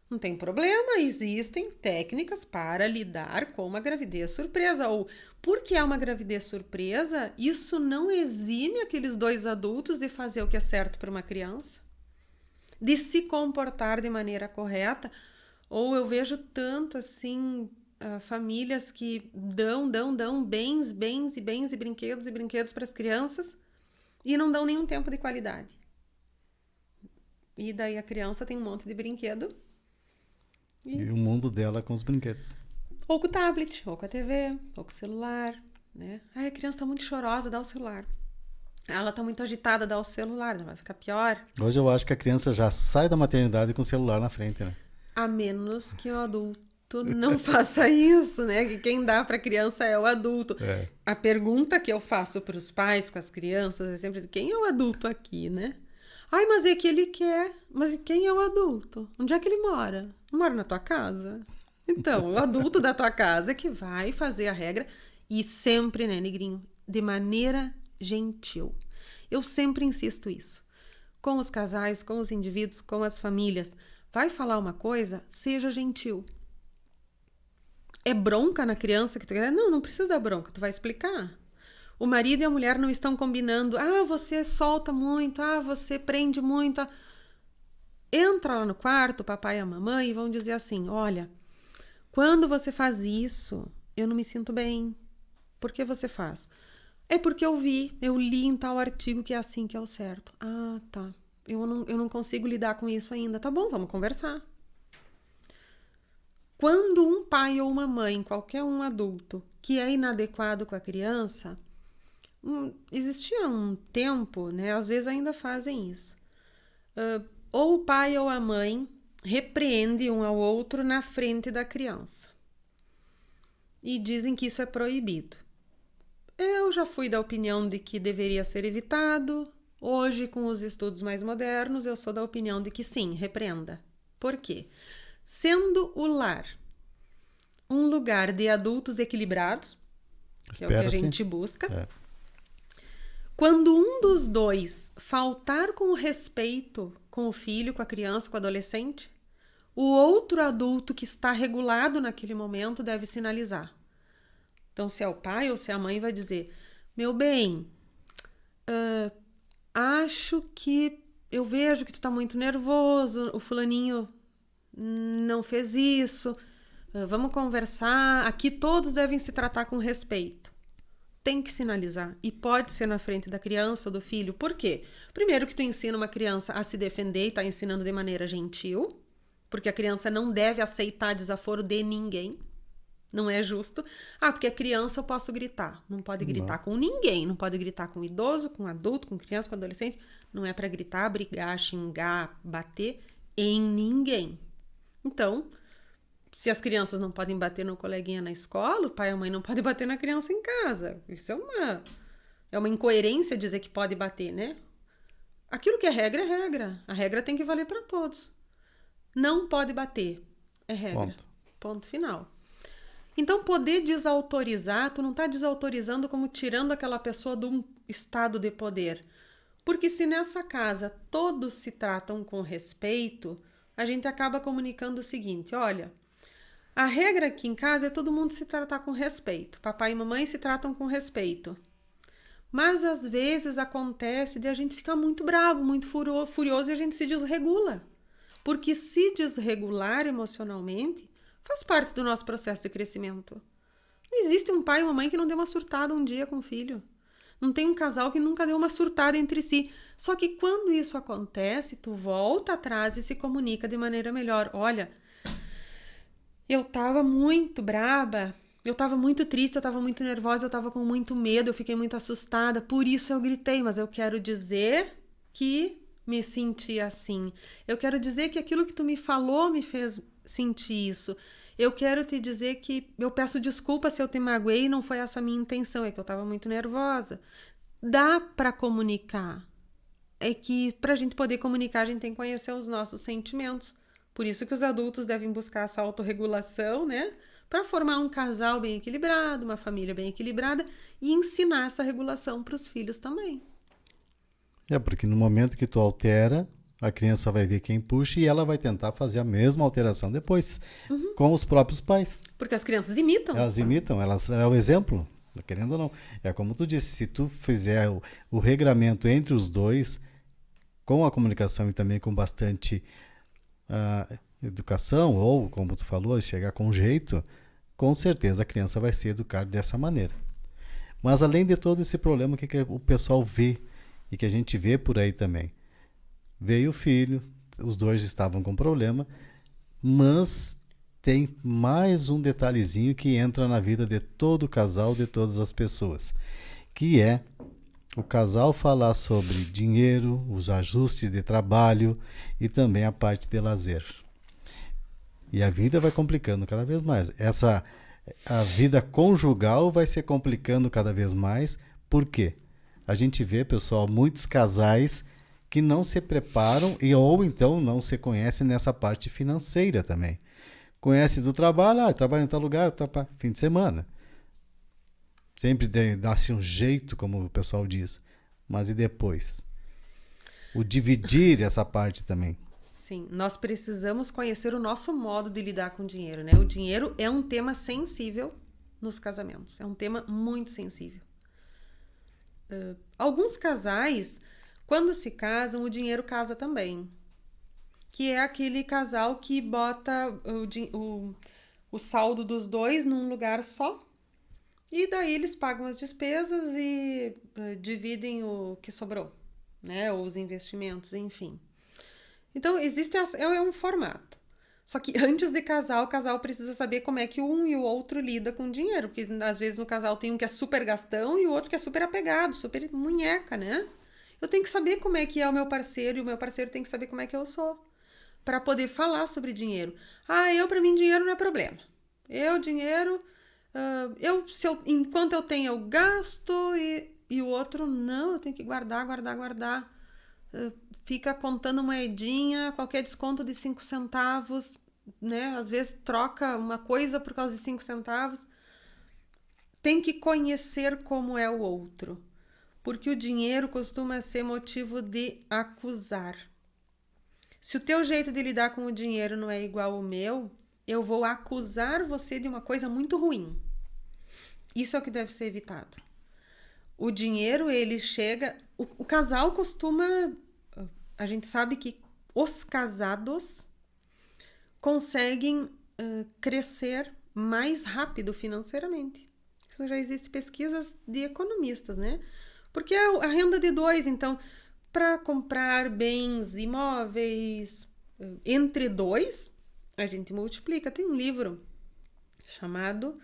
Não tem problema, existem técnicas para lidar com uma gravidez surpresa. Ou, porque é uma gravidez surpresa, isso não exime aqueles dois adultos de fazer o que é certo para uma criança, de se comportar de maneira correta. Ou eu vejo tanto assim... famílias que dão bens e brinquedos para as crianças e não dão nenhum tempo de qualidade. E daí a criança tem um monte de brinquedo E o mundo dela com os brinquedos. Ou com o tablet, ou com a TV, ou com o celular, né? Ai, a criança tá muito chorosa, dá o celular. Ela tá muito agitada, dá o celular, vai ficar pior. Hoje eu acho que a criança já sai da maternidade com o celular na frente, né? A menos que o adulto não faça isso, né? Que quem dá pra criança é o adulto. É. A pergunta que eu faço pros pais com as crianças é sempre: quem é o adulto aqui, né? Ai, mas é que ele quer. Mas quem é o adulto? Onde é que ele mora? Mora na tua casa? Então, o adulto da tua casa é que vai fazer a regra e sempre, né, negrinho, de maneira gentil. Eu sempre insisto isso. Com os casais, com os indivíduos, com as famílias. Vai falar uma coisa, seja gentil. É bronca na criança que tu quer? Não, não precisa dar bronca, tu vai explicar. O marido e a mulher não estão combinando. Ah, você solta muito, ah, você prende muito. Entra lá no quarto, o papai e a mamãe, e vão dizer assim: olha, quando você faz isso, eu não me sinto bem. Por que você faz? É porque eu li em tal artigo que é assim que é o certo. Ah, tá. Eu não consigo lidar com isso ainda. Tá bom, vamos conversar. Quando um pai ou uma mãe, qualquer um adulto, que é inadequado com a criança, existia um tempo, né? Às vezes ainda fazem isso. Ou o pai ou a mãe repreende um ao outro na frente da criança. E dizem que isso é proibido. Eu já fui da opinião de que deveria ser evitado. Hoje, com os estudos mais modernos, eu sou da opinião de que sim, repreenda. Por quê? Sendo o lar um lugar de adultos equilibrados, que é o que a gente busca, quando um dos dois faltar com o respeito com o filho, com a criança, com o adolescente, o outro adulto que está regulado naquele momento deve sinalizar. Então, se é o pai ou se é a mãe, vai dizer: meu bem, eu vejo que tu tá muito nervoso, o fulaninho não fez isso, vamos conversar, aqui todos devem se tratar com respeito. Tem que sinalizar, e pode ser na frente da criança ou do filho. Por quê? Primeiro que tu ensina uma criança a se defender e tá ensinando de maneira gentil, porque a criança não deve aceitar desaforo de ninguém. Não é justo. Ah, porque a criança eu posso gritar. Não pode gritar com ninguém. Não pode gritar com idoso, com adulto, com criança, com adolescente. Não é para gritar, brigar, xingar, bater em ninguém. Então, se as crianças não podem bater no coleguinha na escola, o pai e a mãe não podem bater na criança em casa. Isso é uma incoerência dizer que pode bater, né? Aquilo que é regra é regra. A regra tem que valer para todos. Não pode bater. É regra. Ponto final. Então, poder desautorizar, tu não está desautorizando como tirando aquela pessoa de um estado de poder. Porque se nessa casa todos se tratam com respeito, a gente acaba comunicando o seguinte: olha, a regra aqui em casa é todo mundo se tratar com respeito. Papai e mamãe se tratam com respeito. Mas às vezes acontece de a gente ficar muito bravo, muito furioso e a gente se desregula. Porque se desregular emocionalmente faz parte do nosso processo de crescimento. Não existe um pai e uma mãe que não dê uma surtada um dia com o filho. Não tem um casal que nunca deu uma surtada entre si. Só que quando isso acontece, tu volta atrás e se comunica de maneira melhor. Olha, eu tava muito braba, eu tava muito triste, eu tava muito nervosa, eu tava com muito medo, eu fiquei muito assustada, por isso eu gritei, mas eu quero dizer que me senti assim. Eu quero dizer que aquilo que tu me falou me fez sentir isso. Eu quero te dizer que eu peço desculpa se eu te magoei, não foi essa a minha intenção, é que eu tava muito nervosa. Dá para comunicar. É que pra gente poder comunicar, a gente tem que conhecer os nossos sentimentos. Por isso que os adultos devem buscar essa autorregulação, né? Para formar um casal bem equilibrado, uma família bem equilibrada e ensinar essa regulação para os filhos também. Porque no momento que tu altera, a criança vai ver quem puxa e ela vai tentar fazer a mesma alteração depois, com os próprios pais. Porque as crianças imitam. Elas imitam, é o exemplo, querendo ou não. É como tu disse, se tu fizer o regramento entre os dois, com a comunicação e também com bastante educação, ou como tu falou, chegar com jeito, com certeza a criança vai se educar dessa maneira. Mas além de todo esse problema que o pessoal vê, e que a gente vê por aí também, veio o filho, os dois estavam com problema, mas tem mais um detalhezinho que entra na vida de todo casal, de todas as pessoas, que é o casal falar sobre dinheiro, os ajustes de trabalho e também a parte de lazer. E a vida vai complicando cada vez mais. A vida conjugal vai se complicando cada vez mais. Por quê? A gente vê, pessoal, muitos casais que não se preparam ou então não se conhecem nessa parte financeira também. Conhece do trabalho, trabalha em tal lugar, fim de semana. Sempre dá-se um jeito, como o pessoal diz. Mas e depois? O dividir essa parte também. Sim, nós precisamos conhecer o nosso modo de lidar com o dinheiro, né? O dinheiro é um tema sensível nos casamentos. É um tema muito sensível. Alguns casais, quando se casam, o dinheiro casa também. Que é aquele casal que bota o saldo dos dois num lugar só. E daí eles pagam as despesas e dividem o que sobrou, né? Ou os investimentos, enfim. Então, é um formato. Só que antes de casar, o casal precisa saber como é que um e o outro lida com o dinheiro. Porque às vezes no casal tem um que é super gastão e o outro que é super apegado, super munheca, né? Eu tenho que saber como é que é o meu parceiro e o meu parceiro tem que saber como é que eu sou. Para poder falar sobre dinheiro. Pra mim, dinheiro não é problema. Dinheiro... enquanto eu tenho, eu gasto e o outro, não, eu tenho que guardar. Fica contando moedinha, qualquer desconto de 5 centavos, né? Às vezes troca uma coisa por causa de 5 centavos. Tem que conhecer como é o outro. Porque o dinheiro costuma ser motivo de acusar. Se o teu jeito de lidar com o dinheiro não é igual ao meu, eu vou acusar você de uma coisa muito ruim. Isso é o que deve ser evitado. O dinheiro, ele chega... O casal costuma... A gente sabe que os casados conseguem crescer mais rápido financeiramente. Isso já existe pesquisas de economistas, né? Porque a renda de dois, então, para comprar bens imóveis entre dois, a gente multiplica. Tem um livro chamado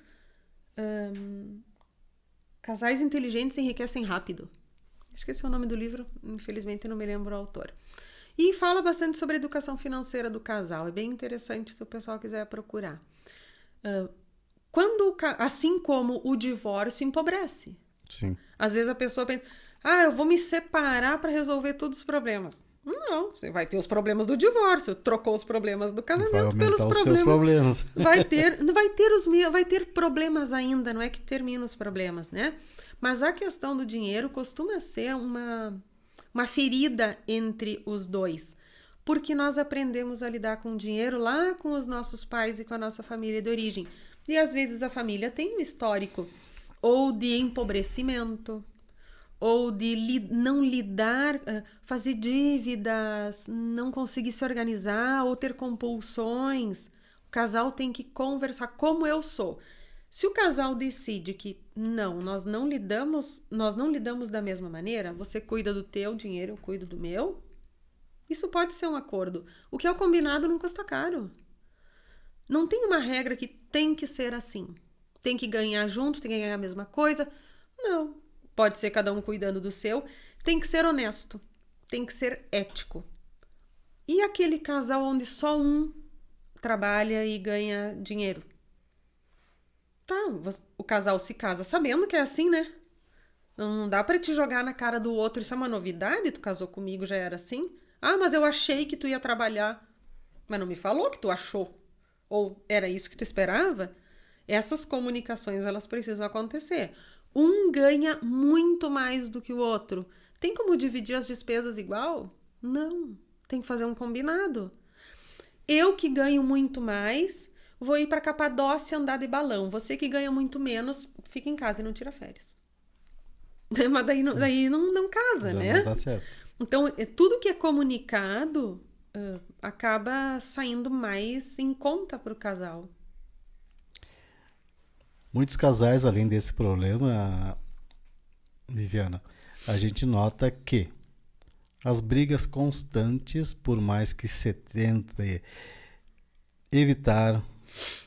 Casais Inteligentes Enriquecem Rápido. Esqueci o nome do livro, infelizmente eu não me lembro o autor. E fala bastante sobre a educação financeira do casal. É bem interessante se o pessoal quiser procurar. Assim como o divórcio empobrece. Sim. Às vezes a pessoa pensa, eu vou me separar para resolver todos os problemas. Não, você vai ter os problemas do divórcio, trocou os problemas do casamento pelos problemas. Vai ter problemas ainda, não é que termina os problemas, né? Mas a questão do dinheiro costuma ser uma ferida entre os dois, porque nós aprendemos a lidar com o dinheiro lá com os nossos pais e com a nossa família de origem. E às vezes a família tem um histórico ou de empobrecimento, ou de não lidar, fazer dívidas, não conseguir se organizar ou ter compulsões. O casal tem que conversar como eu sou. Se o casal decide que nós não lidamos da mesma maneira, você cuida do teu dinheiro, eu cuido do meu, isso pode ser um acordo. O que é o combinado não custa caro. Não tem uma regra que tem que ser assim. Tem que ganhar junto, tem que ganhar a mesma coisa. Não. Pode ser cada um cuidando do seu. Tem que ser honesto. Tem que ser ético. E aquele casal onde só um trabalha e ganha dinheiro? Tá, o casal se casa sabendo que é assim, né? Não dá pra te jogar na cara do outro. Isso é uma novidade? Tu casou comigo, já era assim? Mas eu achei que tu ia trabalhar. Mas não me falou que tu achou. Ou era isso que tu esperava? Essas comunicações, elas precisam acontecer. Um ganha muito mais do que o outro. Tem como dividir as despesas igual? Não. Tem que fazer um combinado. Eu que ganho muito mais, vou ir para Capadócia andar de balão. Você que ganha muito menos, fica em casa e não tira férias. Mas daí não casa, já né? Não tá certo. Então, tudo que é comunicado acaba saindo mais em conta para o casal. Muitos casais, além desse problema, Viviana, a gente nota que as brigas constantes, por mais que se tente evitar,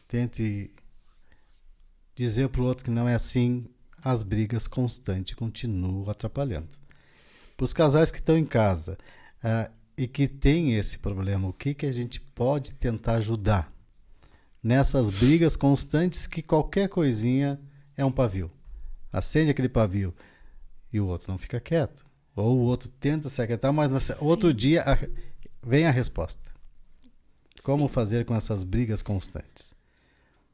tente dizer para o outro que não é assim, as brigas constantes continuam atrapalhando. Para os casais que estão em casa e que têm esse problema, o que a gente pode tentar ajudar nessas brigas constantes que qualquer coisinha é um pavio. Acende aquele pavio e o outro não fica quieto. Ou o outro tenta se aquietar, mas outro dia vem a resposta. Como fazer com essas brigas constantes?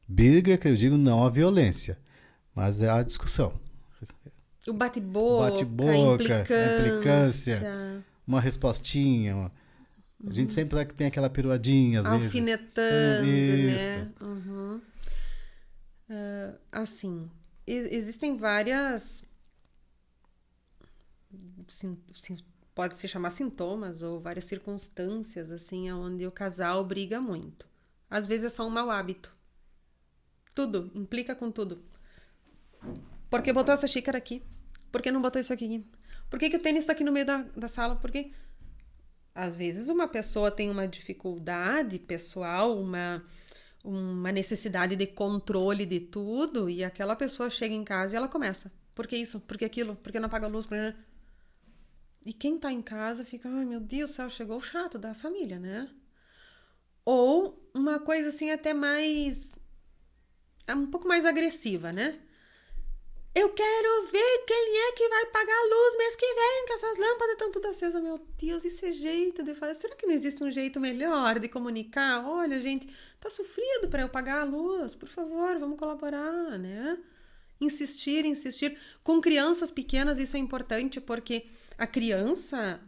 Briga, que eu digo, não a violência, mas é a discussão. O bate-boca, a implicância, uma respostinha. A gente sempre tem aquela piruadinha, às alfinetando, vezes. né? Uhum. Assim, existem várias... pode se chamar sintomas ou várias circunstâncias assim onde o casal briga muito. Às vezes é só um mau hábito. Tudo, implica com tudo. Por que botou essa xícara aqui? Por que não botou isso aqui? Por que o tênis está aqui no meio da sala? Por quê? Às vezes uma pessoa tem uma dificuldade pessoal, uma necessidade de controle de tudo, e aquela pessoa chega em casa e ela começa. Por que isso? Por que aquilo? Por que não apaga a luz? E quem tá em casa fica, ai meu Deus do céu, chegou o chato da família, né? Ou uma coisa assim até mais... um pouco mais agressiva, né? Eu quero ver quem é que vai pagar a luz mês que vem, que essas lâmpadas estão tudo acesas. Meu Deus, esse é jeito de fazer. Será que não existe um jeito melhor de comunicar? Olha, gente, tá sofrido para eu pagar a luz. Por favor, vamos colaborar, né? Insistir. Com crianças pequenas isso é importante, porque a criança,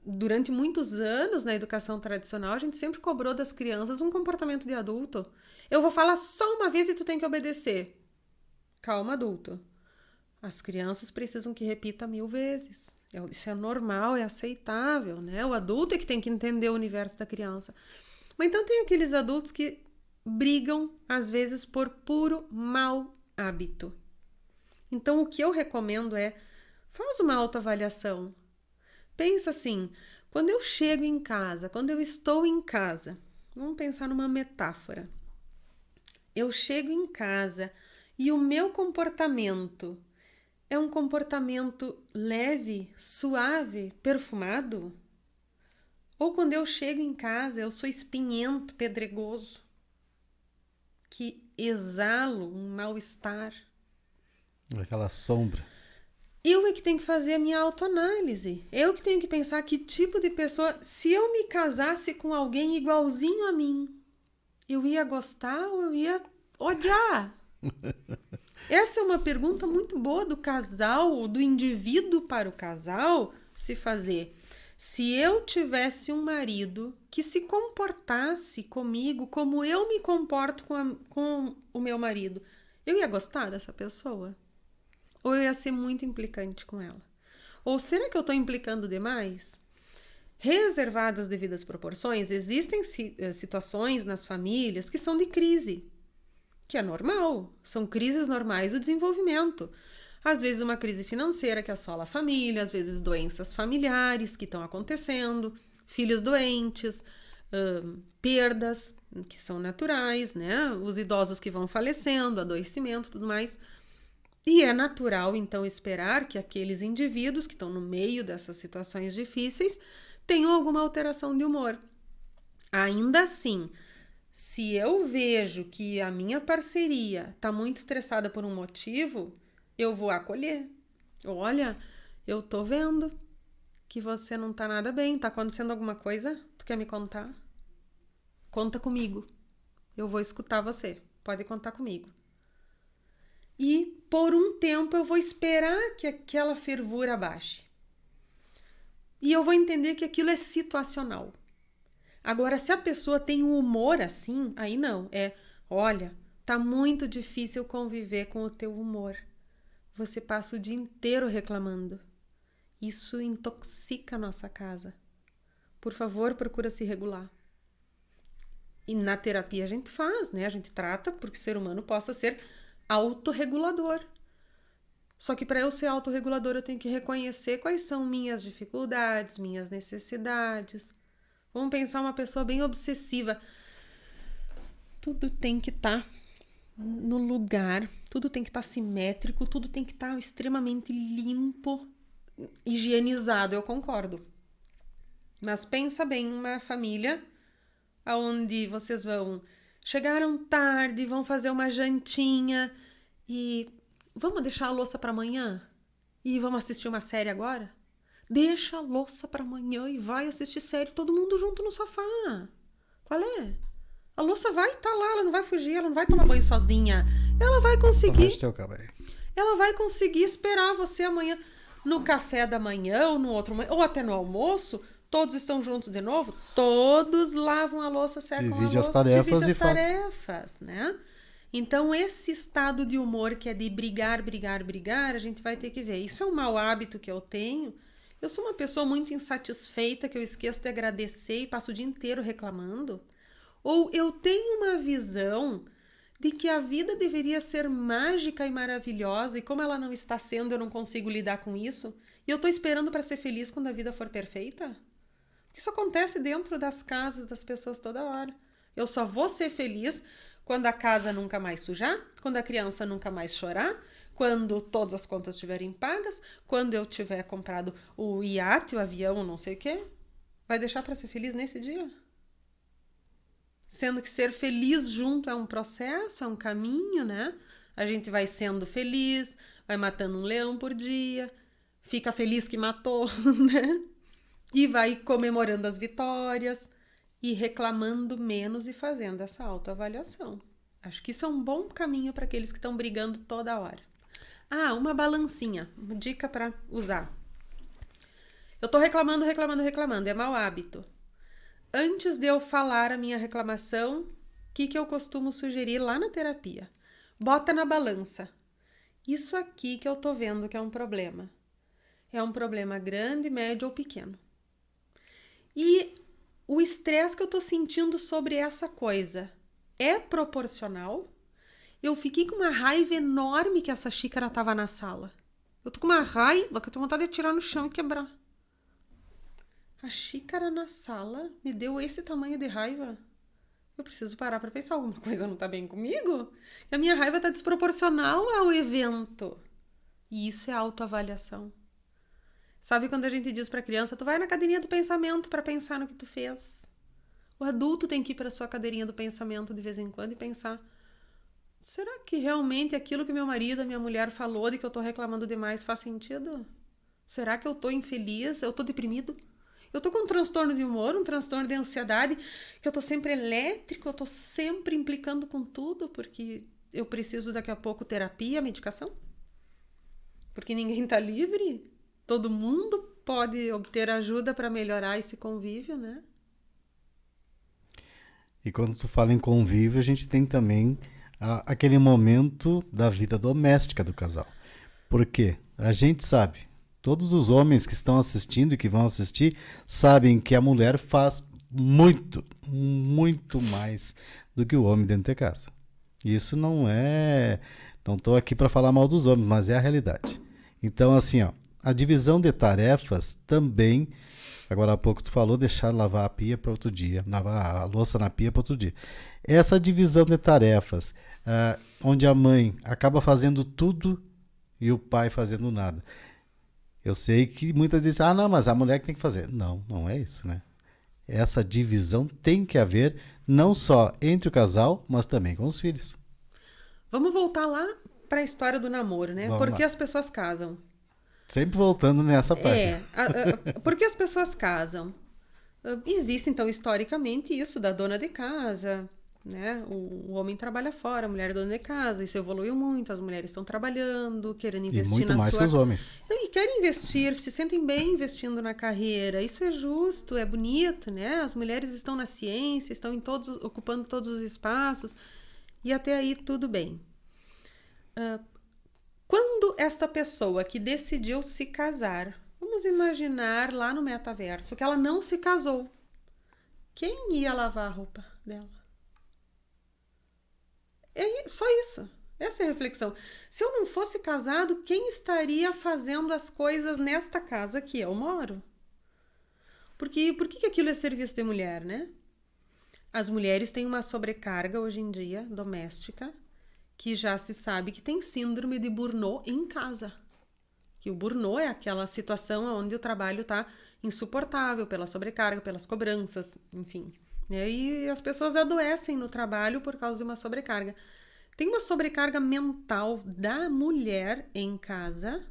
durante muitos anos na educação tradicional, a gente sempre cobrou das crianças um comportamento de adulto. Eu vou falar só uma vez e tu tem que obedecer. Calma, adulto. As crianças precisam que repita 1000 vezes. Isso é normal, é aceitável, né? O adulto é que tem que entender o universo da criança. Mas então tem aqueles adultos que brigam, às vezes, por puro mau hábito. Então, o que eu recomendo é, faz uma autoavaliação. Pensa assim, quando eu chego em casa, quando eu estou em casa, vamos pensar numa metáfora. Eu chego em casa e o meu comportamento é um comportamento leve, suave, perfumado? Ou quando eu chego em casa, eu sou espinhento, pedregoso, que exalo um mal-estar? Aquela sombra. Eu é que tenho que fazer a minha autoanálise. Eu que tenho que pensar que tipo de pessoa... Se eu me casasse com alguém igualzinho a mim, eu ia gostar ou eu ia odiar? Essa é uma pergunta muito boa do casal, do indivíduo para o casal se fazer. Se eu tivesse um marido que se comportasse comigo como eu me comporto com o meu marido, eu ia gostar dessa pessoa? Ou eu ia ser muito implicante com ela? Ou será que eu estou implicando demais? Reservadas as devidas proporções, existem situações nas famílias que são de crise, que é normal, são crises normais do desenvolvimento. Às vezes uma crise financeira que assola a família, às vezes doenças familiares que estão acontecendo, filhos doentes, perdas que são naturais, né? Os idosos que vão falecendo, adoecimento, tudo mais. E é natural, então, esperar que aqueles indivíduos que estão no meio dessas situações difíceis tenham alguma alteração de humor. Ainda assim, se eu vejo que a minha parceria está muito estressada por um motivo, eu vou acolher. Olha, eu tô vendo que você não tá nada bem. Tá acontecendo alguma coisa? Tu quer me contar? Conta comigo. Eu vou escutar você. Pode contar comigo. E por um tempo eu vou esperar que aquela fervura baixe. E eu vou entender que aquilo é situacional. Agora, se a pessoa tem um humor assim, aí não. Olha, tá muito difícil conviver com o teu humor. Você passa o dia inteiro reclamando. Isso intoxica a nossa casa. Por favor, procura se regular. E na terapia a gente faz, né? A gente trata porque o ser humano possa ser autorregulador. Só que para eu ser autorregulador eu tenho que reconhecer quais são minhas dificuldades, minhas necessidades. Vamos pensar uma pessoa bem obsessiva. Tudo tem que estar no lugar, tudo tem que estar simétrico, tudo tem que estar extremamente limpo, higienizado, eu concordo. Mas pensa bem, uma família onde vocês chegaram tarde, vão fazer uma jantinha e vamos deixar a louça para amanhã? E vamos assistir uma série agora? Deixa a louça para amanhã e vai assistir série todo mundo junto no sofá. Qual é? A louça vai estar lá, ela não vai fugir, ela não vai tomar banho sozinha. Ela vai conseguir. Ela vai conseguir esperar você amanhã no café da manhã ou no outro, ou até no almoço. Todos estão juntos de novo, todos lavam a louça, secam a louça, divide as tarefas, né? Então, esse estado de humor que é de brigar, a gente vai ter que ver. Isso é um mau hábito que eu tenho. Eu sou uma pessoa muito insatisfeita, que eu esqueço de agradecer e passo o dia inteiro reclamando. Ou eu tenho uma visão de que a vida deveria ser mágica e maravilhosa e como ela não está sendo, eu não consigo lidar com isso. E eu estou esperando para ser feliz quando a vida for perfeita? Isso acontece dentro das casas das pessoas toda hora. Eu só vou ser feliz quando a casa nunca mais sujar, quando a criança nunca mais chorar, quando todas as contas estiverem pagas, quando eu tiver comprado o iate, o avião, não sei o quê. Vai deixar para ser feliz nesse dia? Sendo que ser feliz junto é um processo, é um caminho, né? A gente vai sendo feliz, vai matando um leão por dia, fica feliz que matou, né? E vai comemorando as vitórias e reclamando menos e fazendo essa autoavaliação. Acho que isso é um bom caminho para aqueles que estão brigando toda hora. Ah, uma balancinha, uma dica para usar. Eu tô reclamando, é mau hábito. Antes de eu falar a minha reclamação, o que eu costumo sugerir lá na terapia? Bota na balança. Isso aqui que eu tô vendo que é um problema. É um problema grande, médio ou pequeno. E o estresse que eu tô sentindo sobre essa coisa é proporcional? Eu fiquei com uma raiva enorme que essa xícara tava na sala. Eu tô com uma raiva que eu tô com vontade de tirar no chão e quebrar. A xícara na sala me deu esse tamanho de raiva. Eu preciso parar pra pensar, alguma coisa não tá bem comigo? A minha raiva tá desproporcional ao evento. E isso é autoavaliação. Sabe quando a gente diz pra criança, tu vai na cadeirinha do pensamento pra pensar no que tu fez? O adulto tem que ir pra sua cadeirinha do pensamento de vez em quando e pensar, será que realmente aquilo que meu marido, a minha mulher falou de que eu tô reclamando demais faz sentido? Será que eu tô infeliz? Eu tô deprimido? Eu tô com um transtorno de humor, um transtorno de ansiedade, que eu tô sempre elétrico, eu tô sempre implicando com tudo, porque eu preciso daqui a pouco terapia, medicação? Porque ninguém tá livre? Todo mundo pode obter ajuda para melhorar esse convívio, né? E quando tu fala em convívio, a gente tem também aquele momento da vida doméstica do casal. Por quê? A gente sabe, todos os homens que estão assistindo e que vão assistir sabem que a mulher faz muito, muito mais do que o homem dentro de casa. Isso não estou aqui para falar mal dos homens, mas é a realidade. Então, assim, ó, a divisão de tarefas também, agora há pouco tu falou, deixar lavar a pia para outro dia, lavar a louça na pia para outro dia. Essa divisão de tarefas, onde a mãe acaba fazendo tudo e o pai fazendo nada. Eu sei que muitas dizem, não, mas a mulher que tem que fazer. Não, não é isso, né? Essa divisão tem que haver não só entre o casal, mas também com os filhos. Vamos voltar lá para a história do namoro, né? Por que as pessoas casam? Sempre voltando nessa parte. Por que as pessoas casam? Existe, então, historicamente, isso da dona de casa, né? O homem trabalha fora, a mulher é dona de casa. Isso evoluiu muito, as mulheres estão trabalhando, querendo investir na sua... E muito mais que os homens. E querem investir, se sentem bem investindo na carreira. Isso é justo, é bonito, né? As mulheres estão na ciência, estão ocupando todos os espaços. E até aí, tudo bem. Quando esta pessoa que decidiu se casar, vamos imaginar lá no metaverso, que ela não se casou, quem ia lavar a roupa dela? É só isso. Essa é a reflexão. Se eu não fosse casado, quem estaria fazendo as coisas nesta casa que eu moro? Por que aquilo é serviço de mulher, né? As mulheres têm uma sobrecarga hoje em dia doméstica que já se sabe que tem síndrome de burnout em casa. Que o burnout é aquela situação onde o trabalho está insuportável pela sobrecarga, pelas cobranças, enfim. E as pessoas adoecem no trabalho por causa de uma sobrecarga. Tem uma sobrecarga mental da mulher em casa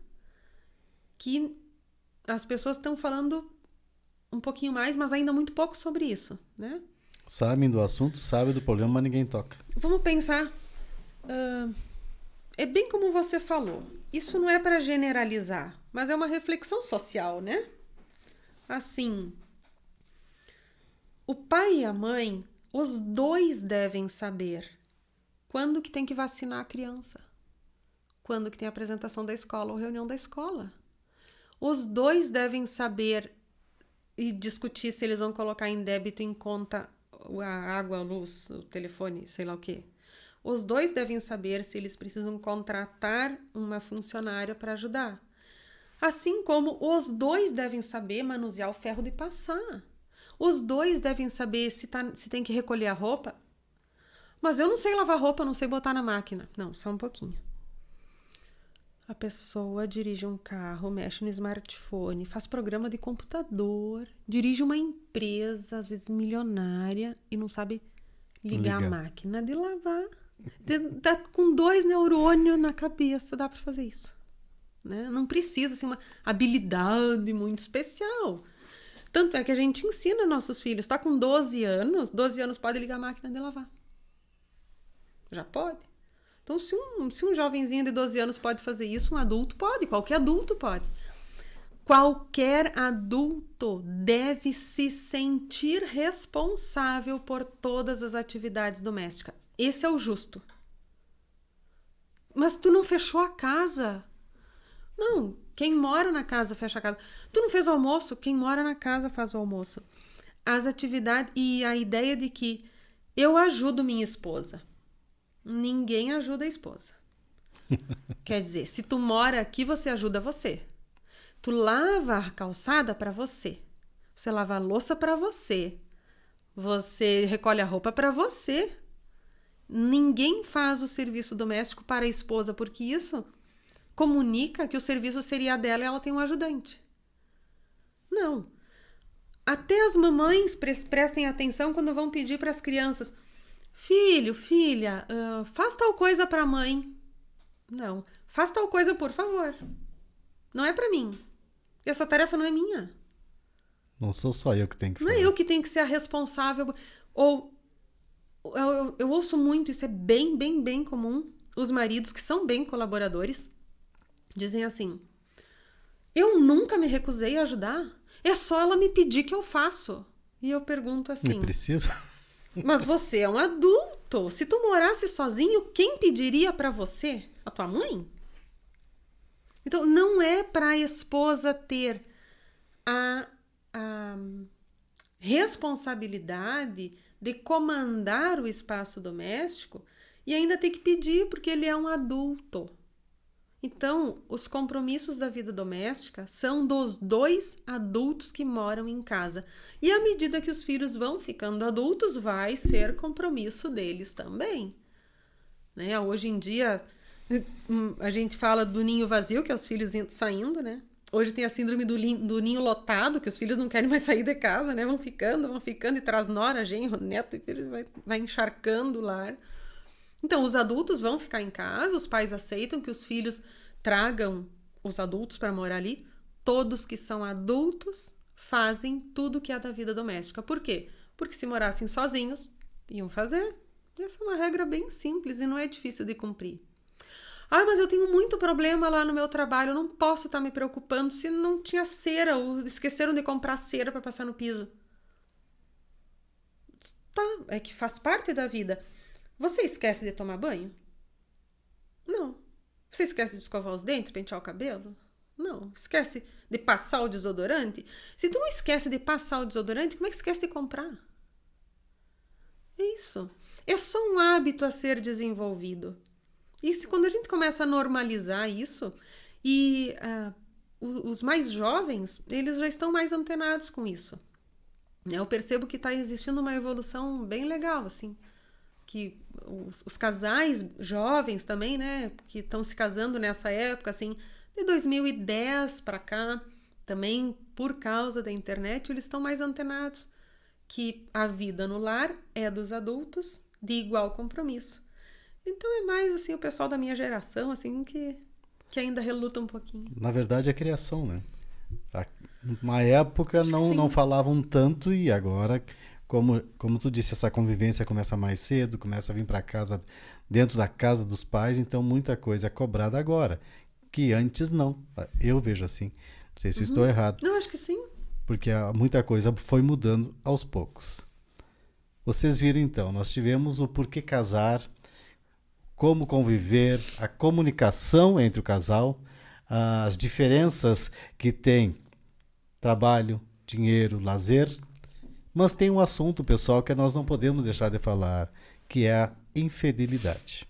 que as pessoas estão falando um pouquinho mais, mas ainda muito pouco sobre isso, né? Sabem do assunto, sabem do problema, mas ninguém toca. Vamos pensar. É bem como você falou. Isso não é para generalizar, mas é uma reflexão social, né? Assim, o pai e a mãe, os dois devem saber quando que tem que vacinar a criança, quando que tem a apresentação da escola ou reunião da escola. Os dois devem saber e discutir se eles vão colocar em débito em conta a água, a luz, o telefone, sei lá o quê. Os dois devem saber se eles precisam contratar uma funcionária para ajudar. Assim como os dois devem saber manusear o ferro de passar. Os dois devem saber se tem que recolher a roupa. Mas eu não sei lavar roupa, não sei botar na máquina. Não, só um pouquinho. A pessoa dirige um carro, mexe no smartphone, faz programa de computador, dirige uma empresa, às vezes milionária, e não sabe ligar a máquina de lavar. Com 2 neurônios na cabeça, dá para fazer isso. Né? Não precisa assim, uma habilidade muito especial. Tanto é que a gente ensina nossos filhos. Está com 12 anos pode ligar a máquina de lavar. Já pode. Então, se um jovenzinho de 12 anos pode fazer isso, um adulto pode. Qualquer adulto pode. Qualquer adulto deve se sentir responsável por todas as atividades domésticas. Esse é o justo. Mas tu não fechou a casa. Não, quem mora na casa fecha a casa. Tu não fez o almoço? Quem mora na casa faz o almoço. As atividades e a ideia de que eu ajudo minha esposa. Ninguém ajuda a esposa. Quer dizer, se tu mora aqui, você ajuda você. Tu lava a calçada para você. Você lava a louça para você. Você recolhe a roupa para você. Ninguém faz o serviço doméstico para a esposa, porque isso comunica que o serviço seria dela e ela tem um ajudante. Não. Até as mamães prestem atenção quando vão pedir para as crianças: filho, filha, faz tal coisa para a mãe. Não. Faz tal coisa, por favor. Não é para mim. Essa tarefa não é minha. Não sou só eu que tenho que fazer. Não é eu que tenho que ser a responsável. Ou eu ouço muito, isso é bem, bem, bem comum. Os maridos que são bem colaboradores dizem assim: eu nunca me recusei a ajudar. É só ela me pedir que eu faço. E eu pergunto assim: Me precisa? Mas você é um adulto. Se tu morasse sozinho, quem pediria para você? A tua mãe? Então, não é para a esposa ter a responsabilidade de comandar o espaço doméstico e ainda ter que pedir, porque ele é um adulto. Então, os compromissos da vida doméstica são dos 2 adultos que moram em casa. E à medida que os filhos vão ficando adultos, vai ser compromisso deles também. Né? Hoje em dia, a gente fala do ninho vazio, que é os filhos saindo, né? Hoje tem a síndrome do ninho lotado, que os filhos não querem mais sair de casa, né? Vão ficando e traz nora, genro, neto, e vai encharcando o lar. Então, os adultos vão ficar em casa, os pais aceitam que os filhos tragam os adultos para morar ali. Todos que são adultos fazem tudo que é da vida doméstica. Por quê? Porque se morassem sozinhos, iam fazer. Essa é uma regra bem simples e não é difícil de cumprir. Ah, mas eu tenho muito problema lá no meu trabalho, eu não posso estar me preocupando se não tinha cera ou esqueceram de comprar cera para passar no piso. Tá, é que faz parte da vida. Você esquece de tomar banho? Não. Você esquece de escovar os dentes, pentear o cabelo? Não. Esquece de passar o desodorante? Se tu não esquece de passar o desodorante, como é que esquece de comprar? É isso. É só um hábito a ser desenvolvido. E quando a gente começa a normalizar isso, e os mais jovens, eles já estão mais antenados com isso. Eu percebo que está existindo uma evolução bem legal, assim, que os casais jovens também, né, que estão se casando nessa época, assim, de 2010 para cá, também por causa da internet, eles estão mais antenados que a vida no lar é dos adultos de igual compromisso. Então é mais assim o pessoal da minha geração assim que ainda reluta um pouquinho. Na verdade é criação, né? Uma época Acho que não sim. falavam tanto e agora, como tu disse, essa convivência começa mais cedo, começa a vir para casa, dentro da casa dos pais, então muita coisa é cobrada agora, que antes não. Eu vejo assim. Não sei se eu estou errado, Eu acho que sim. porque muita coisa foi mudando aos poucos. Vocês viram então, nós tivemos o porquê casar, como conviver, a comunicação entre o casal, as diferenças que tem trabalho, dinheiro, lazer, mas tem um assunto, pessoal, que nós não podemos deixar de falar, que é a infidelidade.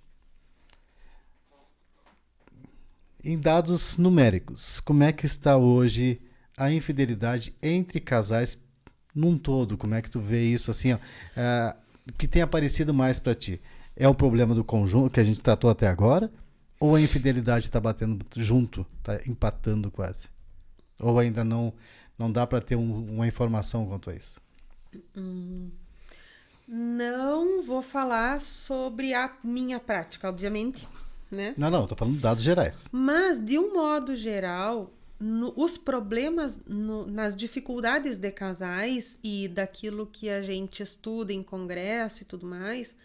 Em dados numéricos, como é que está hoje a infidelidade entre casais num todo? Como é que tu vê isso assim, ó, o que tem aparecido mais para ti? É o problema do conjunto que a gente tratou até agora? Ou a infidelidade está batendo junto, está empatando quase? Ou ainda não dá para ter uma informação quanto a isso? Não vou falar sobre a minha prática, obviamente, né? Não, estou falando de dados gerais. Mas, de um modo geral, os problemas, nas dificuldades de casais e daquilo que a gente estuda em congresso e tudo mais,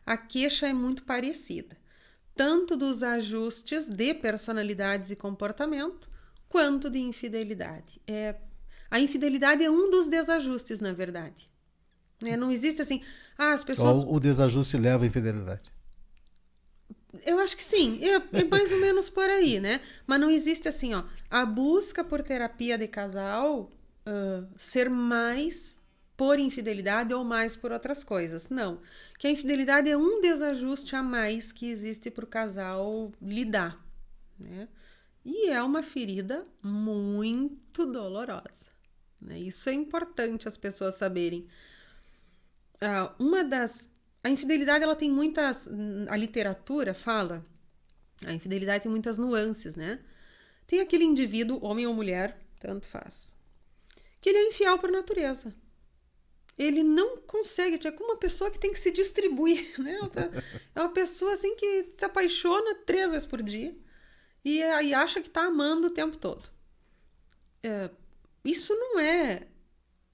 a queixa é muito parecida. Tanto dos ajustes de personalidades e comportamento, quanto de infidelidade. A infidelidade é um dos desajustes, na verdade. Não existe assim, as pessoas... Ou o desajuste leva à infidelidade? Eu acho que sim, é mais ou menos por aí, né? Mas não existe assim, ó, a busca por terapia de casal ser mais por infidelidade ou mais por outras coisas. Não, que a infidelidade é um desajuste a mais que existe para o casal lidar, né? E é uma ferida muito dolorosa, né? Isso é importante as pessoas saberem. A infidelidade, ela tem muitas... A literatura fala... A infidelidade tem muitas nuances, né? Tem aquele indivíduo, homem ou mulher, tanto faz, que ele é infiel por natureza. Ele não consegue... É como uma pessoa que tem que se distribuir, né? É uma pessoa, assim, que se apaixona 3 vezes por dia e aí acha que tá amando o tempo todo. Isso não é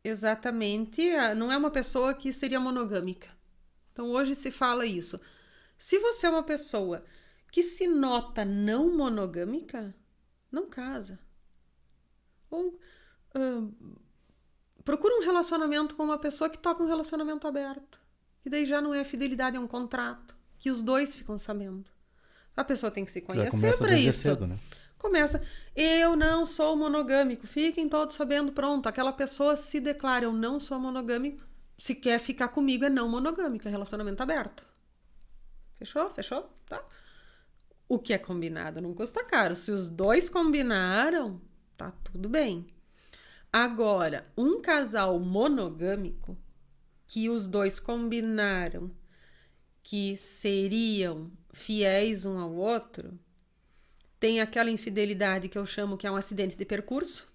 exatamente... Não é uma pessoa que seria monogâmica. Então, hoje se fala isso. Se você é uma pessoa que se nota não monogâmica, não casa. Ou procura um relacionamento com uma pessoa que toca um relacionamento aberto. Que daí já não é fidelidade, é um contrato. Que os dois ficam sabendo. A pessoa tem que se conhecer para isso. Cedo, né? Começa, eu não sou monogâmico. Fiquem todos sabendo, pronto. Aquela pessoa se declara, eu não sou monogâmico. Se quer ficar comigo, é não monogâmico, é relacionamento aberto. Fechou? Fechou? Tá. O que é combinado não custa caro. Se os dois combinaram, tá tudo bem. Agora, um casal monogâmico, que os dois combinaram que seriam fiéis um ao outro, tem aquela infidelidade que eu chamo que é um acidente de percurso.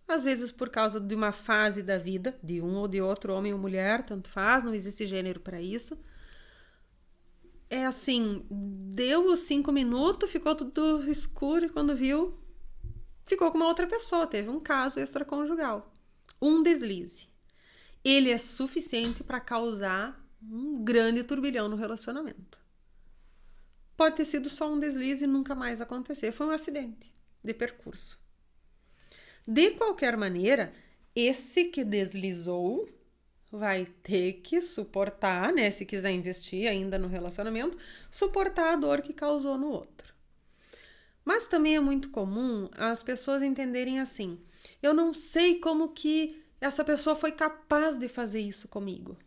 Às vezes por causa de uma fase da vida, de um ou de outro, homem ou mulher, tanto faz, não existe gênero para isso. É assim, deu os 5 minutos, ficou tudo escuro e quando viu, ficou com uma outra pessoa, teve um caso extraconjugal. Um deslize. Ele é suficiente para causar um grande turbilhão no relacionamento. Pode ter sido só um deslize e nunca mais acontecer. Foi um acidente de percurso. De qualquer maneira, esse que deslizou vai ter que suportar, né? Se quiser investir ainda no relacionamento, suportar a dor que causou no outro. Mas também é muito comum as pessoas entenderem assim: eu não sei como que essa pessoa foi capaz de fazer isso comigo.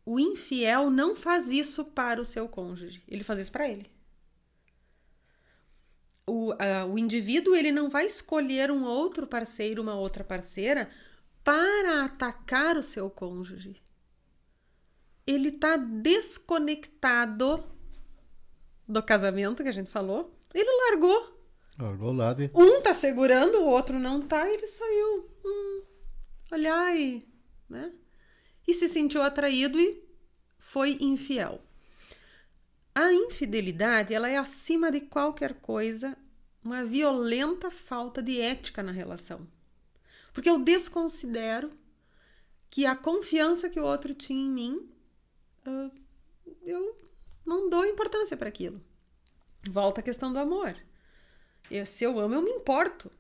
O infiel não faz isso para o seu cônjuge, ele faz isso para ele. O indivíduo, ele não vai escolher um outro parceiro, uma outra parceira, para atacar o seu cônjuge. Ele está desconectado do casamento que a gente falou. Ele largou. Largou o lado e... Um tá segurando, o outro não tá, e ele saiu. Olha aí, né? E se sentiu atraído e foi infiel. A infidelidade, ela é acima de qualquer coisa uma violenta falta de ética na relação. Porque eu desconsidero que a confiança que o outro tinha em mim, eu não dou importância para aquilo. Volta a questão do amor. Se eu amo, eu me importo.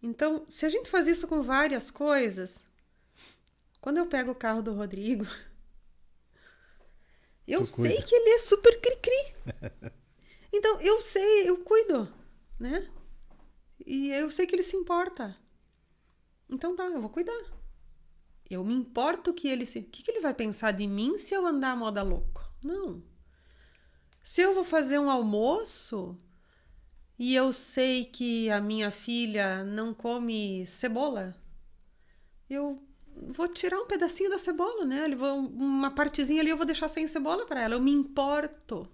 Então, se a gente faz isso com várias coisas, quando eu pego o carro do Rodrigo, eu sei que ele é super cri-cri. Então, eu sei, eu cuido, né? E eu sei que ele se importa. Então tá, eu vou cuidar. Eu me importo que ele se... O que ele vai pensar de mim se eu andar à moda louco? Não. Se eu vou fazer um almoço e eu sei que a minha filha não come cebola, eu vou tirar um pedacinho da cebola, né? Uma partezinha ali eu vou deixar sem cebola para ela. Eu me importo.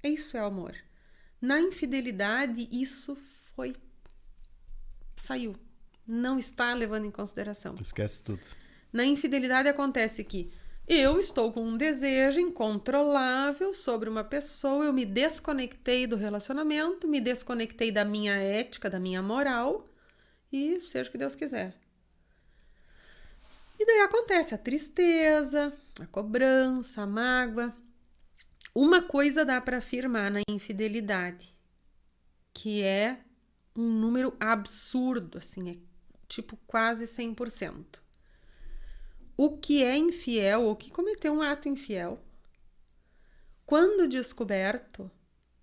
Isso é amor. Na infidelidade, isso saiu. Não está levando em consideração. Esquece tudo. Na infidelidade acontece que eu estou com um desejo incontrolável sobre uma pessoa, eu me desconectei do relacionamento, me desconectei da minha ética, da minha moral, e seja o que Deus quiser. E daí acontece a tristeza, a cobrança, a mágoa. Uma coisa dá para afirmar na infidelidade, que é um número absurdo, assim, é tipo quase 100%. O que é infiel, ou que cometeu um ato infiel, quando descoberto,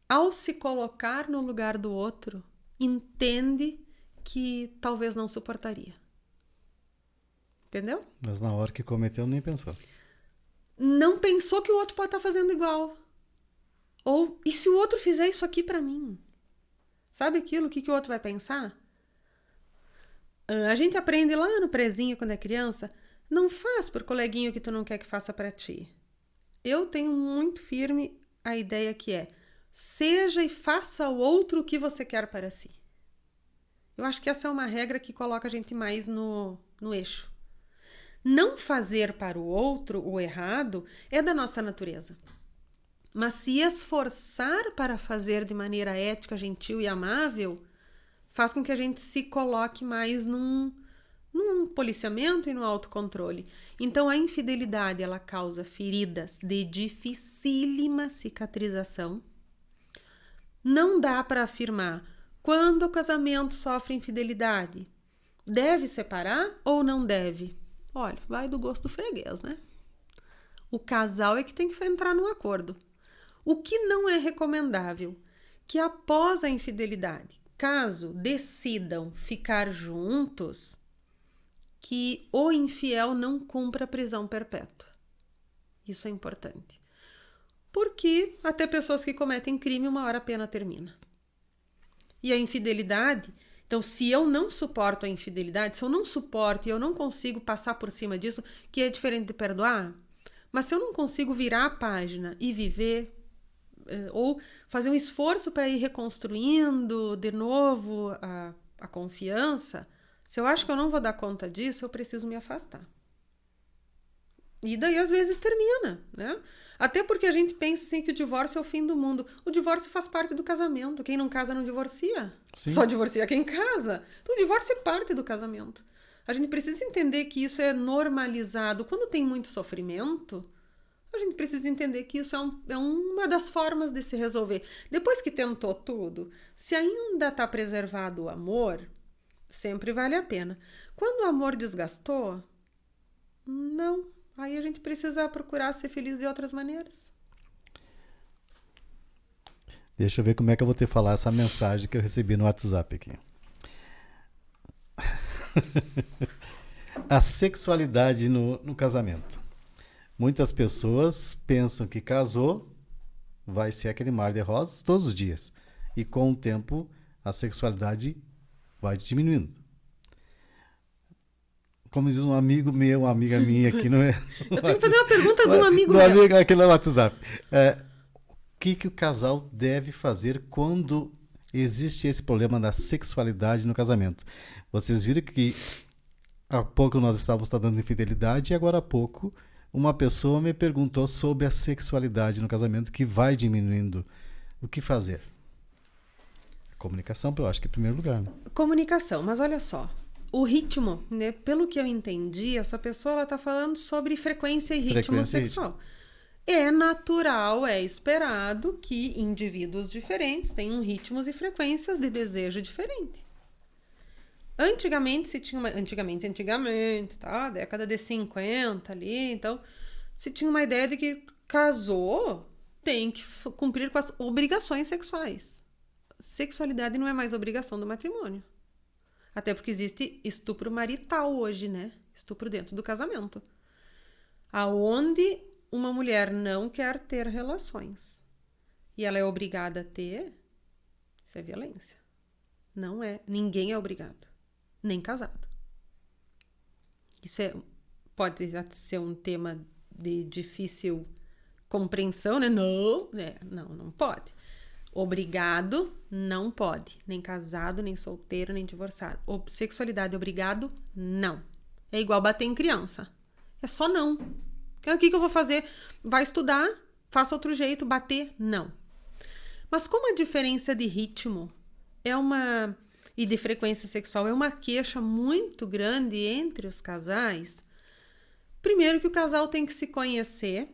ao se colocar no lugar do outro, entende que talvez não suportaria. Entendeu? Mas na hora que cometeu, nem pensou. Não pensou que o outro pode estar fazendo igual. Ou, e se o outro fizer isso aqui pra mim? Sabe aquilo? O que o outro vai pensar? A gente aprende lá no prezinho, quando é criança, não faz por coleguinho que tu não quer que faça pra ti. Eu tenho muito firme a ideia que é, seja e faça ao outro o que você quer para si. Eu acho que essa é uma regra que coloca a gente mais no eixo. Não fazer para o outro o errado é da nossa natureza. Mas se esforçar para fazer de maneira ética, gentil e amável, faz com que a gente se coloque mais num policiamento e no autocontrole. Então, a infidelidade, ela causa feridas de dificílima cicatrização. Não dá para afirmar quando o casamento sofre infidelidade. Deve separar ou não deve? Olha, vai do gosto do freguês, né? O casal é que tem que entrar num acordo. O que não é recomendável? Que após a infidelidade, caso decidam ficar juntos, que o infiel não cumpra a prisão perpétua. Isso é importante. Porque até pessoas que cometem crime, uma hora a pena termina. E a infidelidade... Então, se eu não suporto a infidelidade, se eu não suporto e eu não consigo passar por cima disso, que é diferente de perdoar, mas se eu não consigo virar a página e viver, ou fazer um esforço para ir reconstruindo de novo a confiança, se eu acho que eu não vou dar conta disso, eu preciso me afastar. E daí, às vezes, termina, né? Até porque a gente pensa assim que o divórcio é o fim do mundo. O divórcio faz parte do casamento. Quem não casa não divorcia. Sim. Só divorcia quem casa. Então, o divórcio é parte do casamento. A gente precisa entender que isso é normalizado. Quando tem muito sofrimento, a gente precisa entender que isso é uma das formas de se resolver. Depois que tentou tudo, se ainda está preservado o amor, sempre vale a pena. Quando o amor desgastou, não. Aí a gente precisa procurar ser feliz de outras maneiras. Deixa eu ver como é que eu vou te falar essa mensagem que eu recebi no WhatsApp aqui. A sexualidade no casamento. Muitas pessoas pensam que casou, vai ser aquele mar de rosas todos os dias. E com o tempo, a sexualidade vai diminuindo. como diz um amigo meu, uma amiga minha aqui, não é? Eu tenho que fazer uma pergunta de um amigo do meu. amigo aqui no WhatsApp. O que o casal deve fazer quando existe esse problema da sexualidade no casamento? Vocês viram que há pouco nós estávamos tratando de infidelidade e agora há pouco uma pessoa me perguntou sobre a sexualidade no casamento que vai diminuindo. O que fazer? Comunicação, eu acho que em primeiro lugar. Né? Comunicação, mas olha só. O ritmo, né? Pelo que eu entendi, essa pessoa está falando sobre frequência e ritmo sexual. É natural, é esperado que indivíduos diferentes tenham ritmos e frequências de desejo diferentes. Antigamente, tá? Década de 50 ali, então, se tinha uma ideia de que casou, tem que cumprir com as obrigações sexuais. Sexualidade não é mais obrigação do matrimônio. Até porque existe estupro marital hoje, né? Estupro dentro do casamento. Aonde uma mulher não quer ter relações e ela é obrigada a ter, isso é violência. Não é. Ninguém é obrigado. Nem casado. Isso pode ser um tema de difícil compreensão, né? Não pode. Obrigado, não pode. Nem casado, nem solteiro, nem divorciado. Sexualidade obrigado, não. É igual bater em criança. É só não. O que eu vou fazer? Vai estudar, faça outro jeito, bater, não. Mas como a diferença de ritmo e de frequência sexual é uma queixa muito grande entre os casais, primeiro que o casal tem que se conhecer.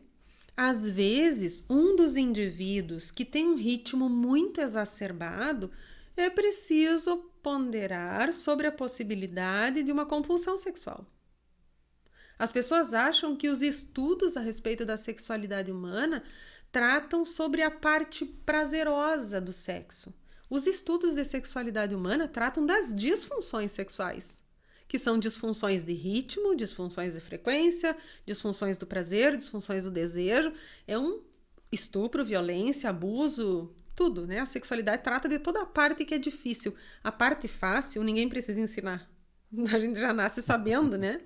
Às vezes, um dos indivíduos que tem um ritmo muito exacerbado, é preciso ponderar sobre a possibilidade de uma compulsão sexual. As pessoas acham que os estudos a respeito da sexualidade humana tratam sobre a parte prazerosa do sexo. Os estudos de sexualidade humana tratam das disfunções sexuais, que são disfunções de ritmo, disfunções de frequência, disfunções do prazer, disfunções do desejo. É um estupro, violência, abuso, tudo, né? A sexualidade trata de toda a parte que é difícil. A parte fácil, ninguém precisa ensinar. A gente já nasce sabendo, né?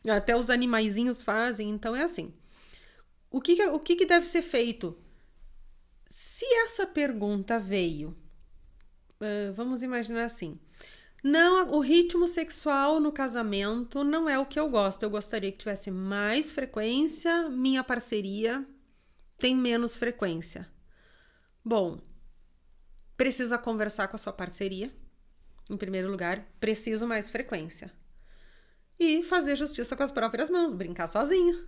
Até os animaizinhos fazem, então é assim. O que deve ser feito? Se essa pergunta veio, vamos imaginar assim, não, o ritmo sexual no casamento não é o que eu gosto. Eu gostaria que tivesse mais frequência, minha parceria tem menos frequência. Bom, precisa conversar com a sua parceria, em primeiro lugar, preciso mais frequência. E fazer justiça com as próprias mãos, brincar sozinho.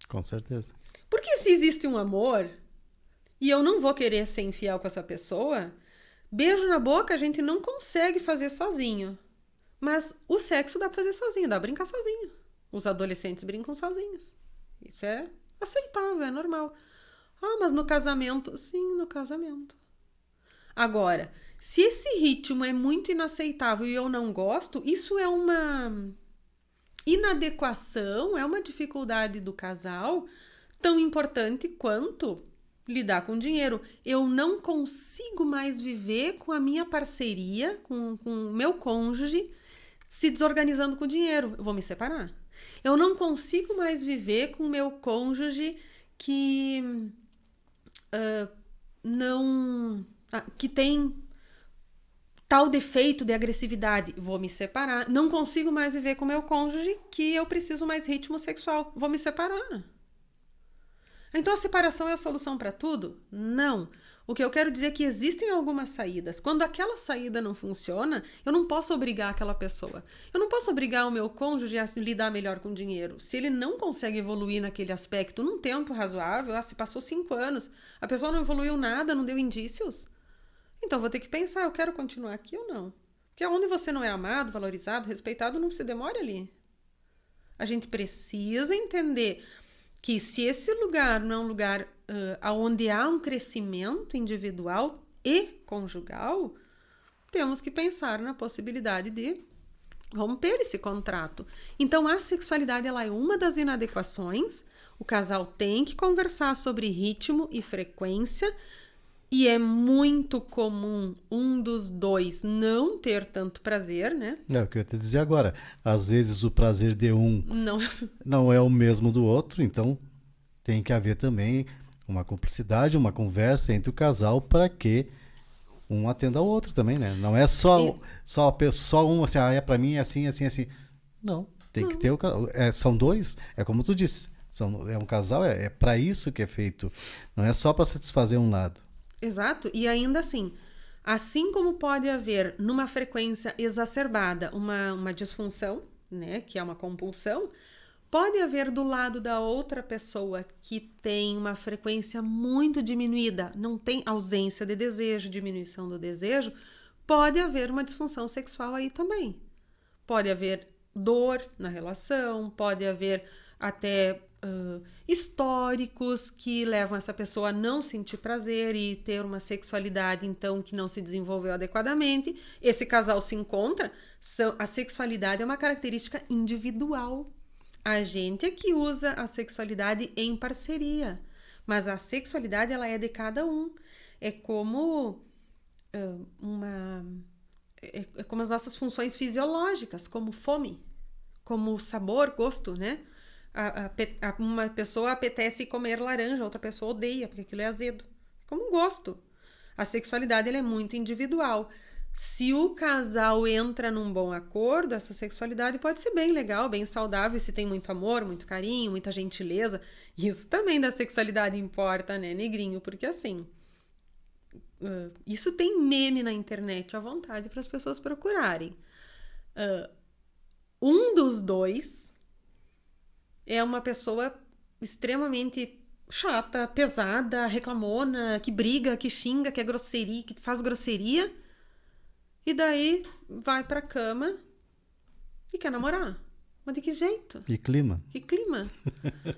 Com certeza. Porque se existe um amor e eu não vou querer ser infiel com essa pessoa, beijo na boca a gente não consegue fazer sozinho. Mas o sexo dá pra fazer sozinho, dá pra brincar sozinho. Os adolescentes brincam sozinhos. Isso é aceitável, é normal. Ah, mas no casamento? Sim, no casamento. Agora, se esse ritmo é muito inaceitável e eu não gosto, isso é uma inadequação, é uma dificuldade do casal tão importante quanto lidar com dinheiro. Eu não consigo mais viver com a minha parceria, com o meu cônjuge, se desorganizando com o dinheiro. Eu vou me separar. Eu não consigo mais viver com o meu cônjuge que que tem tal defeito de agressividade. Vou me separar. Não consigo mais viver com o meu cônjuge que eu preciso mais ritmo sexual. Vou me separar. Então a separação é a solução para tudo? Não. O que eu quero dizer é que existem algumas saídas. Quando aquela saída não funciona, eu não posso obrigar aquela pessoa. Eu não posso obrigar o meu cônjuge a lidar melhor com dinheiro. Se ele não consegue evoluir naquele aspecto num tempo razoável, se passou 5 anos, a pessoa não evoluiu nada, não deu indícios, então eu vou ter que pensar, eu quero continuar aqui ou não? Porque onde você não é amado, valorizado, respeitado, não se demore ali. A gente precisa entender que se esse lugar não é um lugar onde há um crescimento individual e conjugal, temos que pensar na possibilidade de romper esse contrato. Então, a sexualidade ela é uma das inadequações. O casal tem que conversar sobre ritmo e frequência E é muito comum um dos dois não ter tanto prazer, né? É o que eu ia te dizer agora. Às vezes o prazer de um Não. não é o mesmo do outro, então tem que haver também uma cumplicidade, uma conversa entre o casal para que um atenda ao outro também, né? Não é só um assim, é para mim é assim, assim, assim. Não, tem que ter são dois, é como tu disse, é um casal, é para isso que é feito. Não é só para satisfazer um lado. Exato. E ainda assim como pode haver numa frequência exacerbada uma disfunção, né, que é uma compulsão, pode haver do lado da outra pessoa que tem uma frequência muito diminuída, não tem ausência de desejo, diminuição do desejo, pode haver uma disfunção sexual aí também. Pode haver dor na relação, pode haver até históricos que levam essa pessoa a não sentir prazer e ter uma sexualidade, então, que não se desenvolveu adequadamente. Esse casal se encontra, a sexualidade é uma característica individual. A gente é que usa a sexualidade em parceria, mas a sexualidade ela é de cada um. É como é como as nossas funções fisiológicas, como fome, como sabor, gosto, né? Uma pessoa apetece comer laranja, outra pessoa odeia, porque aquilo é azedo. Como um gosto. A sexualidade ela é muito individual. Se o casal entra num bom acordo, essa sexualidade pode ser bem legal, bem saudável, se tem muito amor, muito carinho, muita gentileza. Isso também da sexualidade importa, né, negrinho? Porque assim, isso tem meme na internet à vontade para as pessoas procurarem. Um dos dois é uma pessoa extremamente chata, pesada, reclamona, que briga, que xinga, que é grosseria, que faz grosseria. E daí vai pra cama e quer namorar. Mas de que jeito? Que clima. Que clima?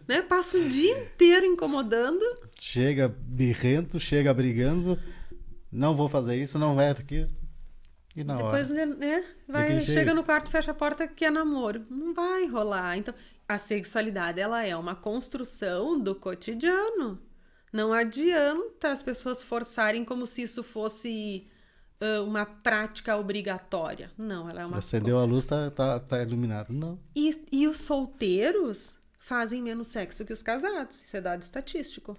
Né? Passa o dia inteiro incomodando. Chega birrento, chega brigando. Não vou fazer isso, não é aqui. E na depois, hora. né? Chega no quarto, fecha a porta, quer namoro. Não vai rolar. Então, a sexualidade, ela é uma construção do cotidiano. Não adianta as pessoas forçarem como se isso fosse uma prática obrigatória. Não, ela é uma... Acendeu a luz, tá iluminado. Não. E os solteiros fazem menos sexo que os casados. Isso é dado estatístico.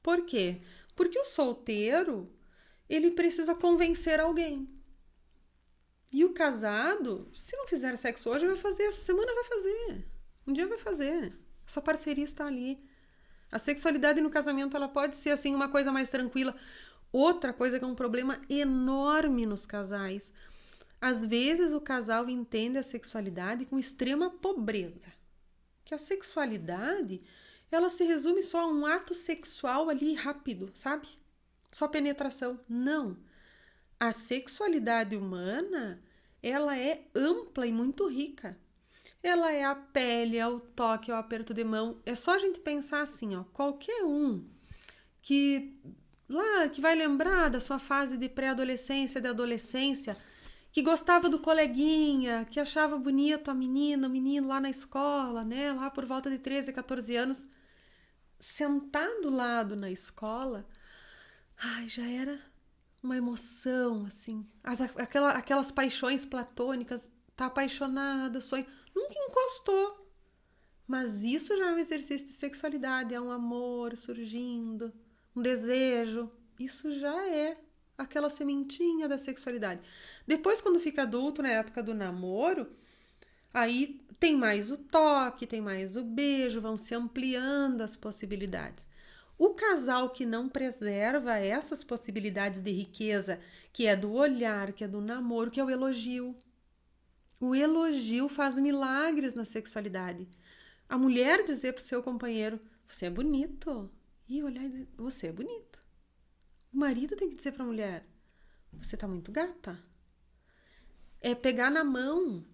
Por quê? Porque o solteiro, ele precisa convencer alguém. E o casado, se não fizer sexo hoje, vai fazer. Essa semana vai fazer. Um dia vai fazer. A sua parceria está ali. A sexualidade no casamento, ela pode ser assim uma coisa mais tranquila. Outra coisa que é um problema enorme nos casais. Às vezes o casal entende a sexualidade com extrema pobreza. Que a sexualidade, ela se resume só a um ato sexual ali rápido, sabe? Só penetração. Não. A sexualidade humana, ela é ampla e muito rica. Ela é a pele, é o toque, é o aperto de mão. É só a gente pensar assim, ó, qualquer um que vai lembrar da sua fase de pré-adolescência, de adolescência, que gostava do coleguinha, que achava bonito a menina, o menino lá na escola, né, lá por volta de 13, 14 anos, sentar do lado na escola, já era uma emoção, assim, aquelas paixões platônicas, tá apaixonada, sonho, nunca encostou, mas isso já é um exercício de sexualidade, é um amor surgindo, um desejo, isso já é aquela sementinha da sexualidade. Depois, quando fica adulto, na época do namoro, aí tem mais o toque, tem mais o beijo, vão se ampliando as possibilidades. O casal que não preserva essas possibilidades de riqueza, que é do olhar, que é do namoro, que é o elogio. O elogio faz milagres na sexualidade. A mulher dizer pro seu companheiro, você é bonito. E olhar e dizer, você é bonito. O marido tem que dizer pra mulher, você tá muito gata. É pegar na mão,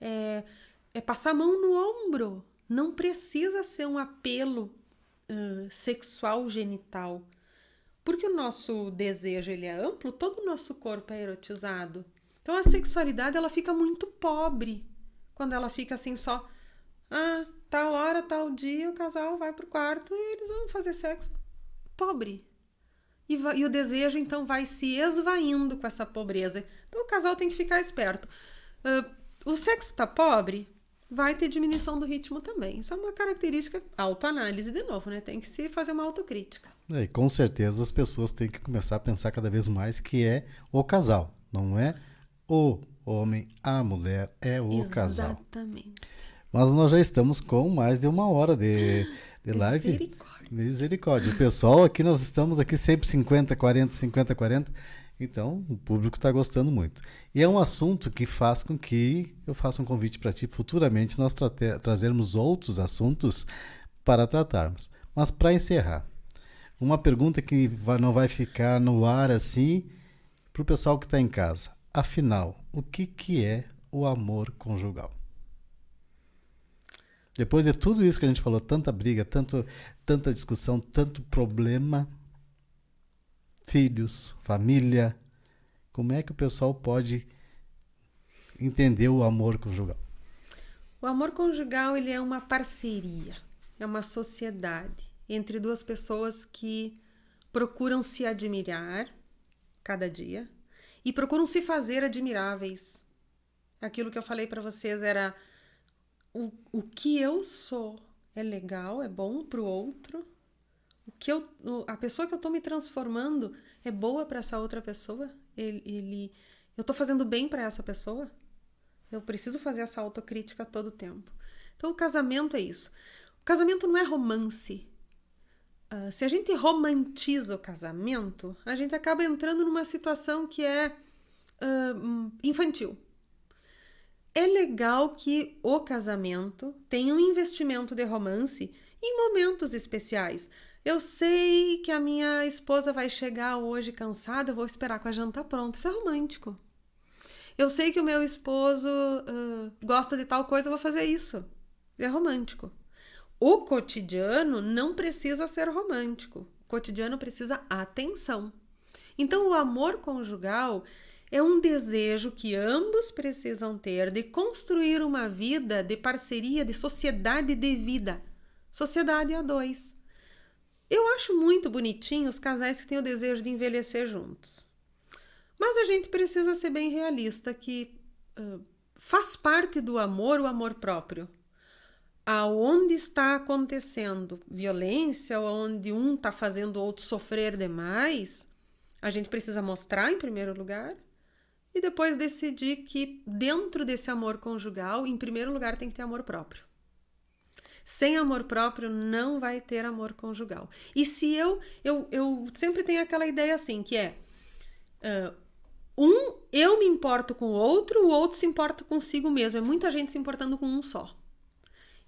é passar a mão no ombro. Não precisa ser um apelo sexual genital. Porque o nosso desejo ele é amplo, todo o nosso corpo é erotizado. Então a sexualidade ela fica muito pobre quando ela fica assim só, tal hora, tal dia, o casal vai pro quarto e eles vão fazer sexo. Pobre. e o desejo, então, vai se esvaindo com essa pobreza. Então, o casal tem que ficar esperto. O sexo está pobre, vai ter diminuição do ritmo também. Isso é uma característica, autoanálise de novo, né? Tem que se fazer uma autocrítica. E com certeza as pessoas têm que começar a pensar cada vez mais que é o casal, não é o homem, a mulher, é o casal. Exatamente. Mas nós já estamos com mais de 1 hora de live. Misericórdia. Misericórdia. O pessoal aqui, nós estamos aqui sempre 50-40, 50-40. Então, o público está gostando muito. E é um assunto que faz com que eu faça um convite para ti, futuramente nós trazermos outros assuntos para tratarmos. Mas para encerrar, uma pergunta que não vai ficar no ar assim, para o pessoal que está em casa. Afinal, o que é o amor conjugal? Depois de tudo isso que a gente falou, tanta briga, tanta discussão, tanto problema, filhos, família, como é que o pessoal pode entender o amor conjugal? O amor conjugal, ele é uma parceria, é uma sociedade entre duas pessoas que procuram se admirar cada dia e procuram se fazer admiráveis. Aquilo que eu falei para vocês era o que eu sou é legal, é bom para o outro. A pessoa que eu estou me transformando é boa para essa outra pessoa? Eu estou fazendo bem para essa pessoa? Eu preciso fazer essa autocrítica todo o tempo. Então, o casamento é isso. O casamento não é romance. Se a gente romantiza o casamento, a gente acaba entrando numa situação que é infantil. É legal que o casamento tenha um investimento de romance em momentos especiais. Eu sei que a minha esposa vai chegar hoje cansada, eu vou esperar com a janta pronta. Isso é romântico. Eu sei que o meu esposo gosta de tal coisa, eu vou fazer isso. É romântico. O cotidiano não precisa ser romântico. O cotidiano precisa atenção. Então, o amor conjugal é um desejo que ambos precisam ter de construir uma vida de parceria, de sociedade de vida. Sociedade a dois. Eu acho muito bonitinho os casais que têm o desejo de envelhecer juntos. Mas a gente precisa ser bem realista que faz parte do amor o amor próprio. Aonde está acontecendo violência, onde um está fazendo o outro sofrer demais, a gente precisa mostrar em primeiro lugar e depois decidir que dentro desse amor conjugal, em primeiro lugar, tem que ter amor próprio. Sem amor próprio, não vai ter amor conjugal. E se eu sempre tenho aquela ideia assim, que é eu me importo com o outro se importa consigo mesmo. É muita gente se importando com um só.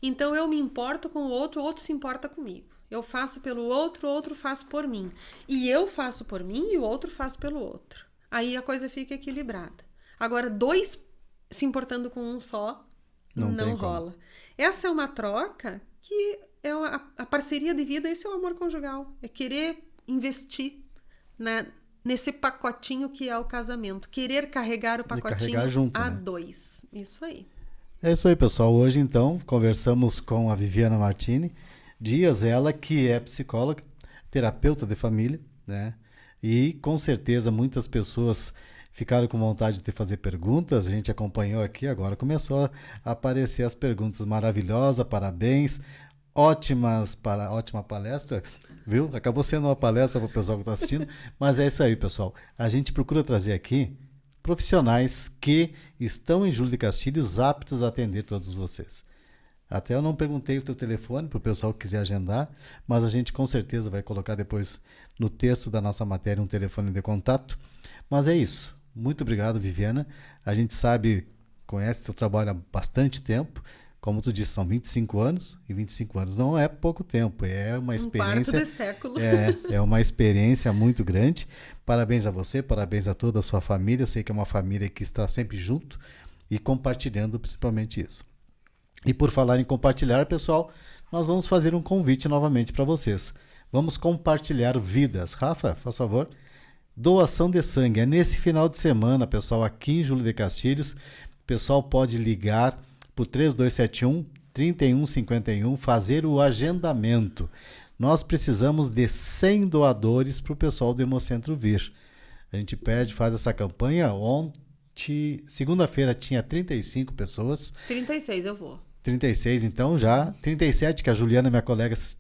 Então, eu me importo com o outro se importa comigo. Eu faço pelo outro, o outro faz por mim. E eu faço por mim e o outro faz pelo outro. Aí a coisa fica equilibrada. Agora, dois se importando com um só, não rola. Essa é uma troca que é a parceria de vida, esse é o amor conjugal. É querer investir nesse pacotinho que é o casamento. Querer carregar o pacotinho junto, a né? dois. Isso aí. É isso aí, pessoal. Hoje, então, conversamos com a Viviana Martini Dias, ela que é psicóloga, terapeuta de família, né? E com certeza muitas pessoas ficaram com vontade de fazer perguntas. A gente acompanhou aqui, agora começou a aparecer as perguntas. Maravilhosa, parabéns. Ótima palestra, viu? Acabou sendo uma palestra para o pessoal que está assistindo, mas é isso aí, pessoal. A gente procura trazer aqui profissionais que estão em Júlio de Castilhos aptos a atender todos vocês. Até eu não perguntei o teu telefone para o pessoal que quiser agendar, mas a gente com certeza vai colocar depois no texto da nossa matéria um telefone de contato. Mas é isso. Muito obrigado, Viviana. A gente sabe, conhece o teu trabalho há bastante tempo. Como tu disse, são 25 anos, e 25 anos não é pouco tempo, é uma experiência... Um quarto de século. É uma experiência muito grande. Parabéns a você, parabéns a toda a sua família. Eu sei que é uma família que está sempre junto e compartilhando principalmente isso. E por falar em compartilhar, pessoal, nós vamos fazer um convite novamente para vocês. Vamos compartilhar vidas. Rafa, faz favor. Doação de sangue. É nesse final de semana, pessoal, aqui em Júlio de Castilhos. O pessoal pode ligar por 3271-3151, fazer o agendamento. Nós precisamos de 100 doadores para o pessoal do Hemocentro vir. A gente pede, faz essa campanha. Ontem, segunda-feira, tinha 35 pessoas. 36 eu vou. 36, então já. 37, que a Juliana, minha colega, se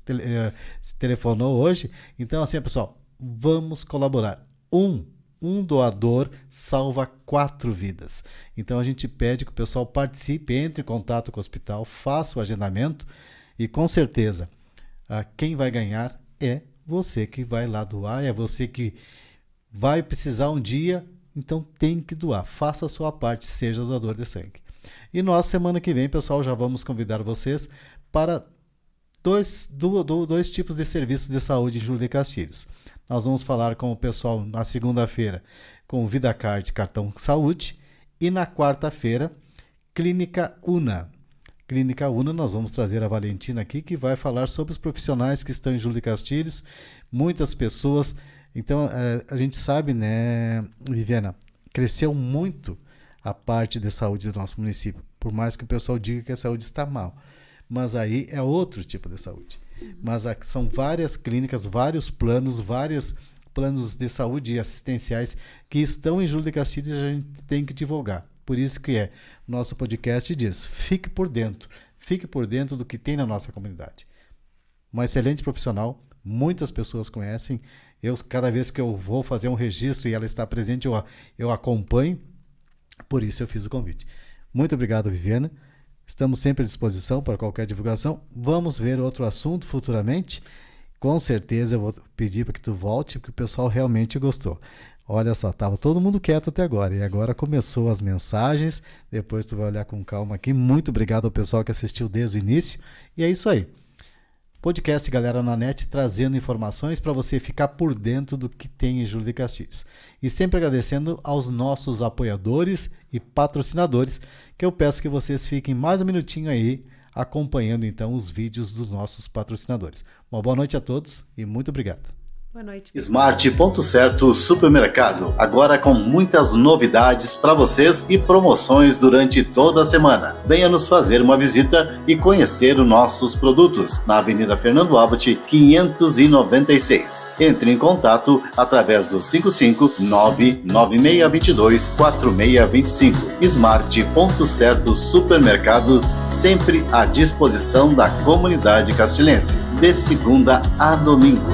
telefonou hoje. Então, assim, pessoal, vamos colaborar. Um doador salva 4 vidas. Então, a gente pede que o pessoal participe, entre em contato com o hospital, faça o agendamento e, com certeza, quem vai ganhar é você que vai lá doar, é você que vai precisar um dia, então tem que doar. Faça a sua parte, seja doador de sangue. E nós, semana que vem, pessoal, já vamos convidar vocês para dois tipos de serviços de saúde em Júlio de Castilhos. Nós vamos falar com o pessoal na segunda-feira com o VidaCard Cartão Saúde e na quarta-feira, Clínica Una. Clínica Una, nós vamos trazer a Valentina aqui, que vai falar sobre os profissionais que estão em Júlio de Castilhos, muitas pessoas. Então, a gente sabe, né, Viviana, cresceu muito a parte de saúde do nosso município, por mais que o pessoal diga que a saúde está mal, mas aí é outro tipo de saúde. Mas são várias clínicas, vários planos de saúde assistenciais que estão em Júlio de Castilhos e a gente tem que divulgar. Por isso que nosso podcast diz, fique por dentro do que tem na nossa comunidade. Uma excelente profissional, muitas pessoas conhecem. Cada vez que eu vou fazer um registro e ela está presente, eu acompanho. Por isso eu fiz o convite. Muito obrigado, Viviana. Estamos sempre à disposição para qualquer divulgação. Vamos ver outro assunto futuramente. Com certeza eu vou pedir para que tu volte, porque o pessoal realmente gostou. Olha só, estava todo mundo quieto até agora. E agora começou as mensagens. Depois tu vai olhar com calma aqui. Muito obrigado ao pessoal que assistiu desde o início. E é isso aí. Podcast Galera na Net, trazendo informações para você ficar por dentro do que tem em Júlio de Castilhos. E sempre agradecendo aos nossos apoiadores e patrocinadores, que eu peço que vocês fiquem mais um minutinho aí, acompanhando então os vídeos dos nossos patrocinadores. Uma boa noite a todos e muito obrigado. Boa noite. Smart Ponto Certo Supermercado, agora com muitas novidades para vocês e promoções durante toda a semana. Venha nos fazer uma visita e conhecer os nossos produtos na Avenida Fernando Abbott, 596. Entre em contato através do 559-9622-4625. Smart Ponto Certo Supermercado, sempre à disposição da comunidade castilhense, de segunda a domingo.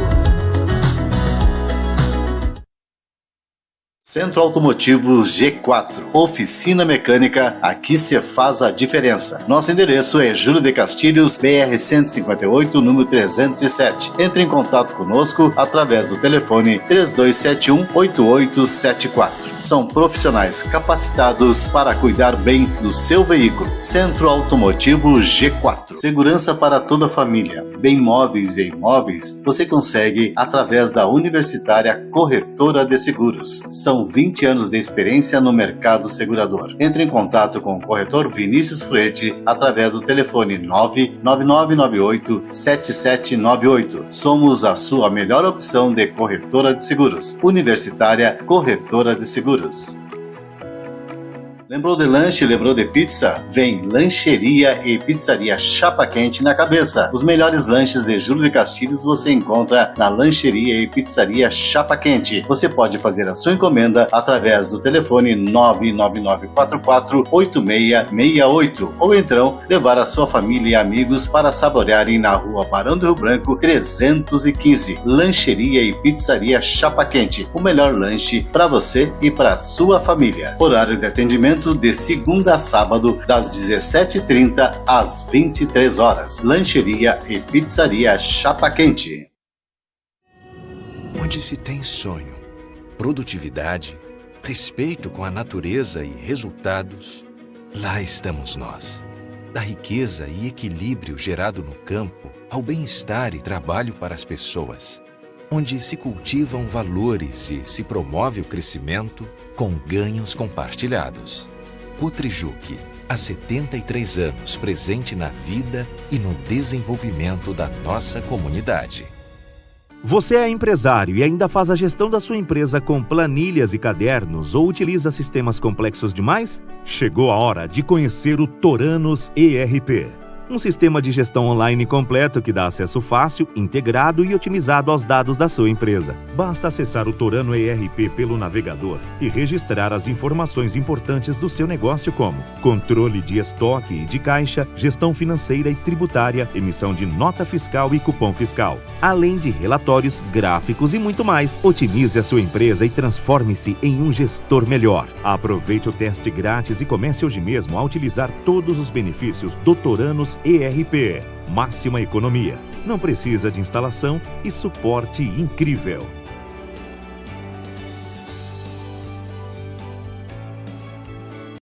Centro Automotivo G4, oficina mecânica, aqui se faz a diferença. Nosso endereço é Júlio de Castilhos, BR 158, número 307. Entre em contato conosco através do telefone 3271-8874. São profissionais capacitados para cuidar bem do seu veículo. Centro Automotivo G4. Segurança para toda a família. Bem móveis e imóveis você consegue através da Universitária Corretora de Seguros. São 20 anos de experiência no mercado segurador. Entre em contato com o corretor Vinícius Fruetti através do telefone 99998-7798. Somos a sua melhor opção de corretora de seguros. Universitária Corretora de Seguros. Lembrou de lanche, lembrou de pizza? Vem Lancheria e Pizzaria Chapa Quente na cabeça. Os melhores lanches de Júlio de Castilhos você encontra na Lancheria e Pizzaria Chapa Quente. Você pode fazer a sua encomenda através do telefone 99944-8668 ou então levar a sua família e amigos para saborearem na Rua Barão do Rio Branco 315. Lancheria e Pizzaria Chapa Quente. O melhor lanche para você e para sua família. Horário de atendimento de segunda a sábado, das 17h30 às 23 horas. Lancheria e Pizzaria Chapa Quente. Onde se tem sonho, produtividade, respeito com a natureza e resultados, lá estamos nós. Da riqueza e equilíbrio gerado no campo, ao bem-estar e trabalho para as pessoas. Onde se cultivam valores e se promove o crescimento com ganhos compartilhados. Cotrijuc, há 73 anos presente na vida e no desenvolvimento da nossa comunidade. Você é empresário e ainda faz a gestão da sua empresa com planilhas e cadernos ou utiliza sistemas complexos demais? Chegou a hora de conhecer o Toranos ERP. Um sistema de gestão online completo que dá acesso fácil, integrado e otimizado aos dados da sua empresa. Basta acessar o Torano ERP pelo navegador e registrar as informações importantes do seu negócio, como controle de estoque e de caixa, gestão financeira e tributária, emissão de nota fiscal e cupom fiscal, além de relatórios, gráficos e muito mais. Otimize a sua empresa e transforme-se em um gestor melhor. Aproveite o teste grátis e comece hoje mesmo a utilizar todos os benefícios do Toranos ERP. Máxima economia. Não precisa de instalação e suporte incrível.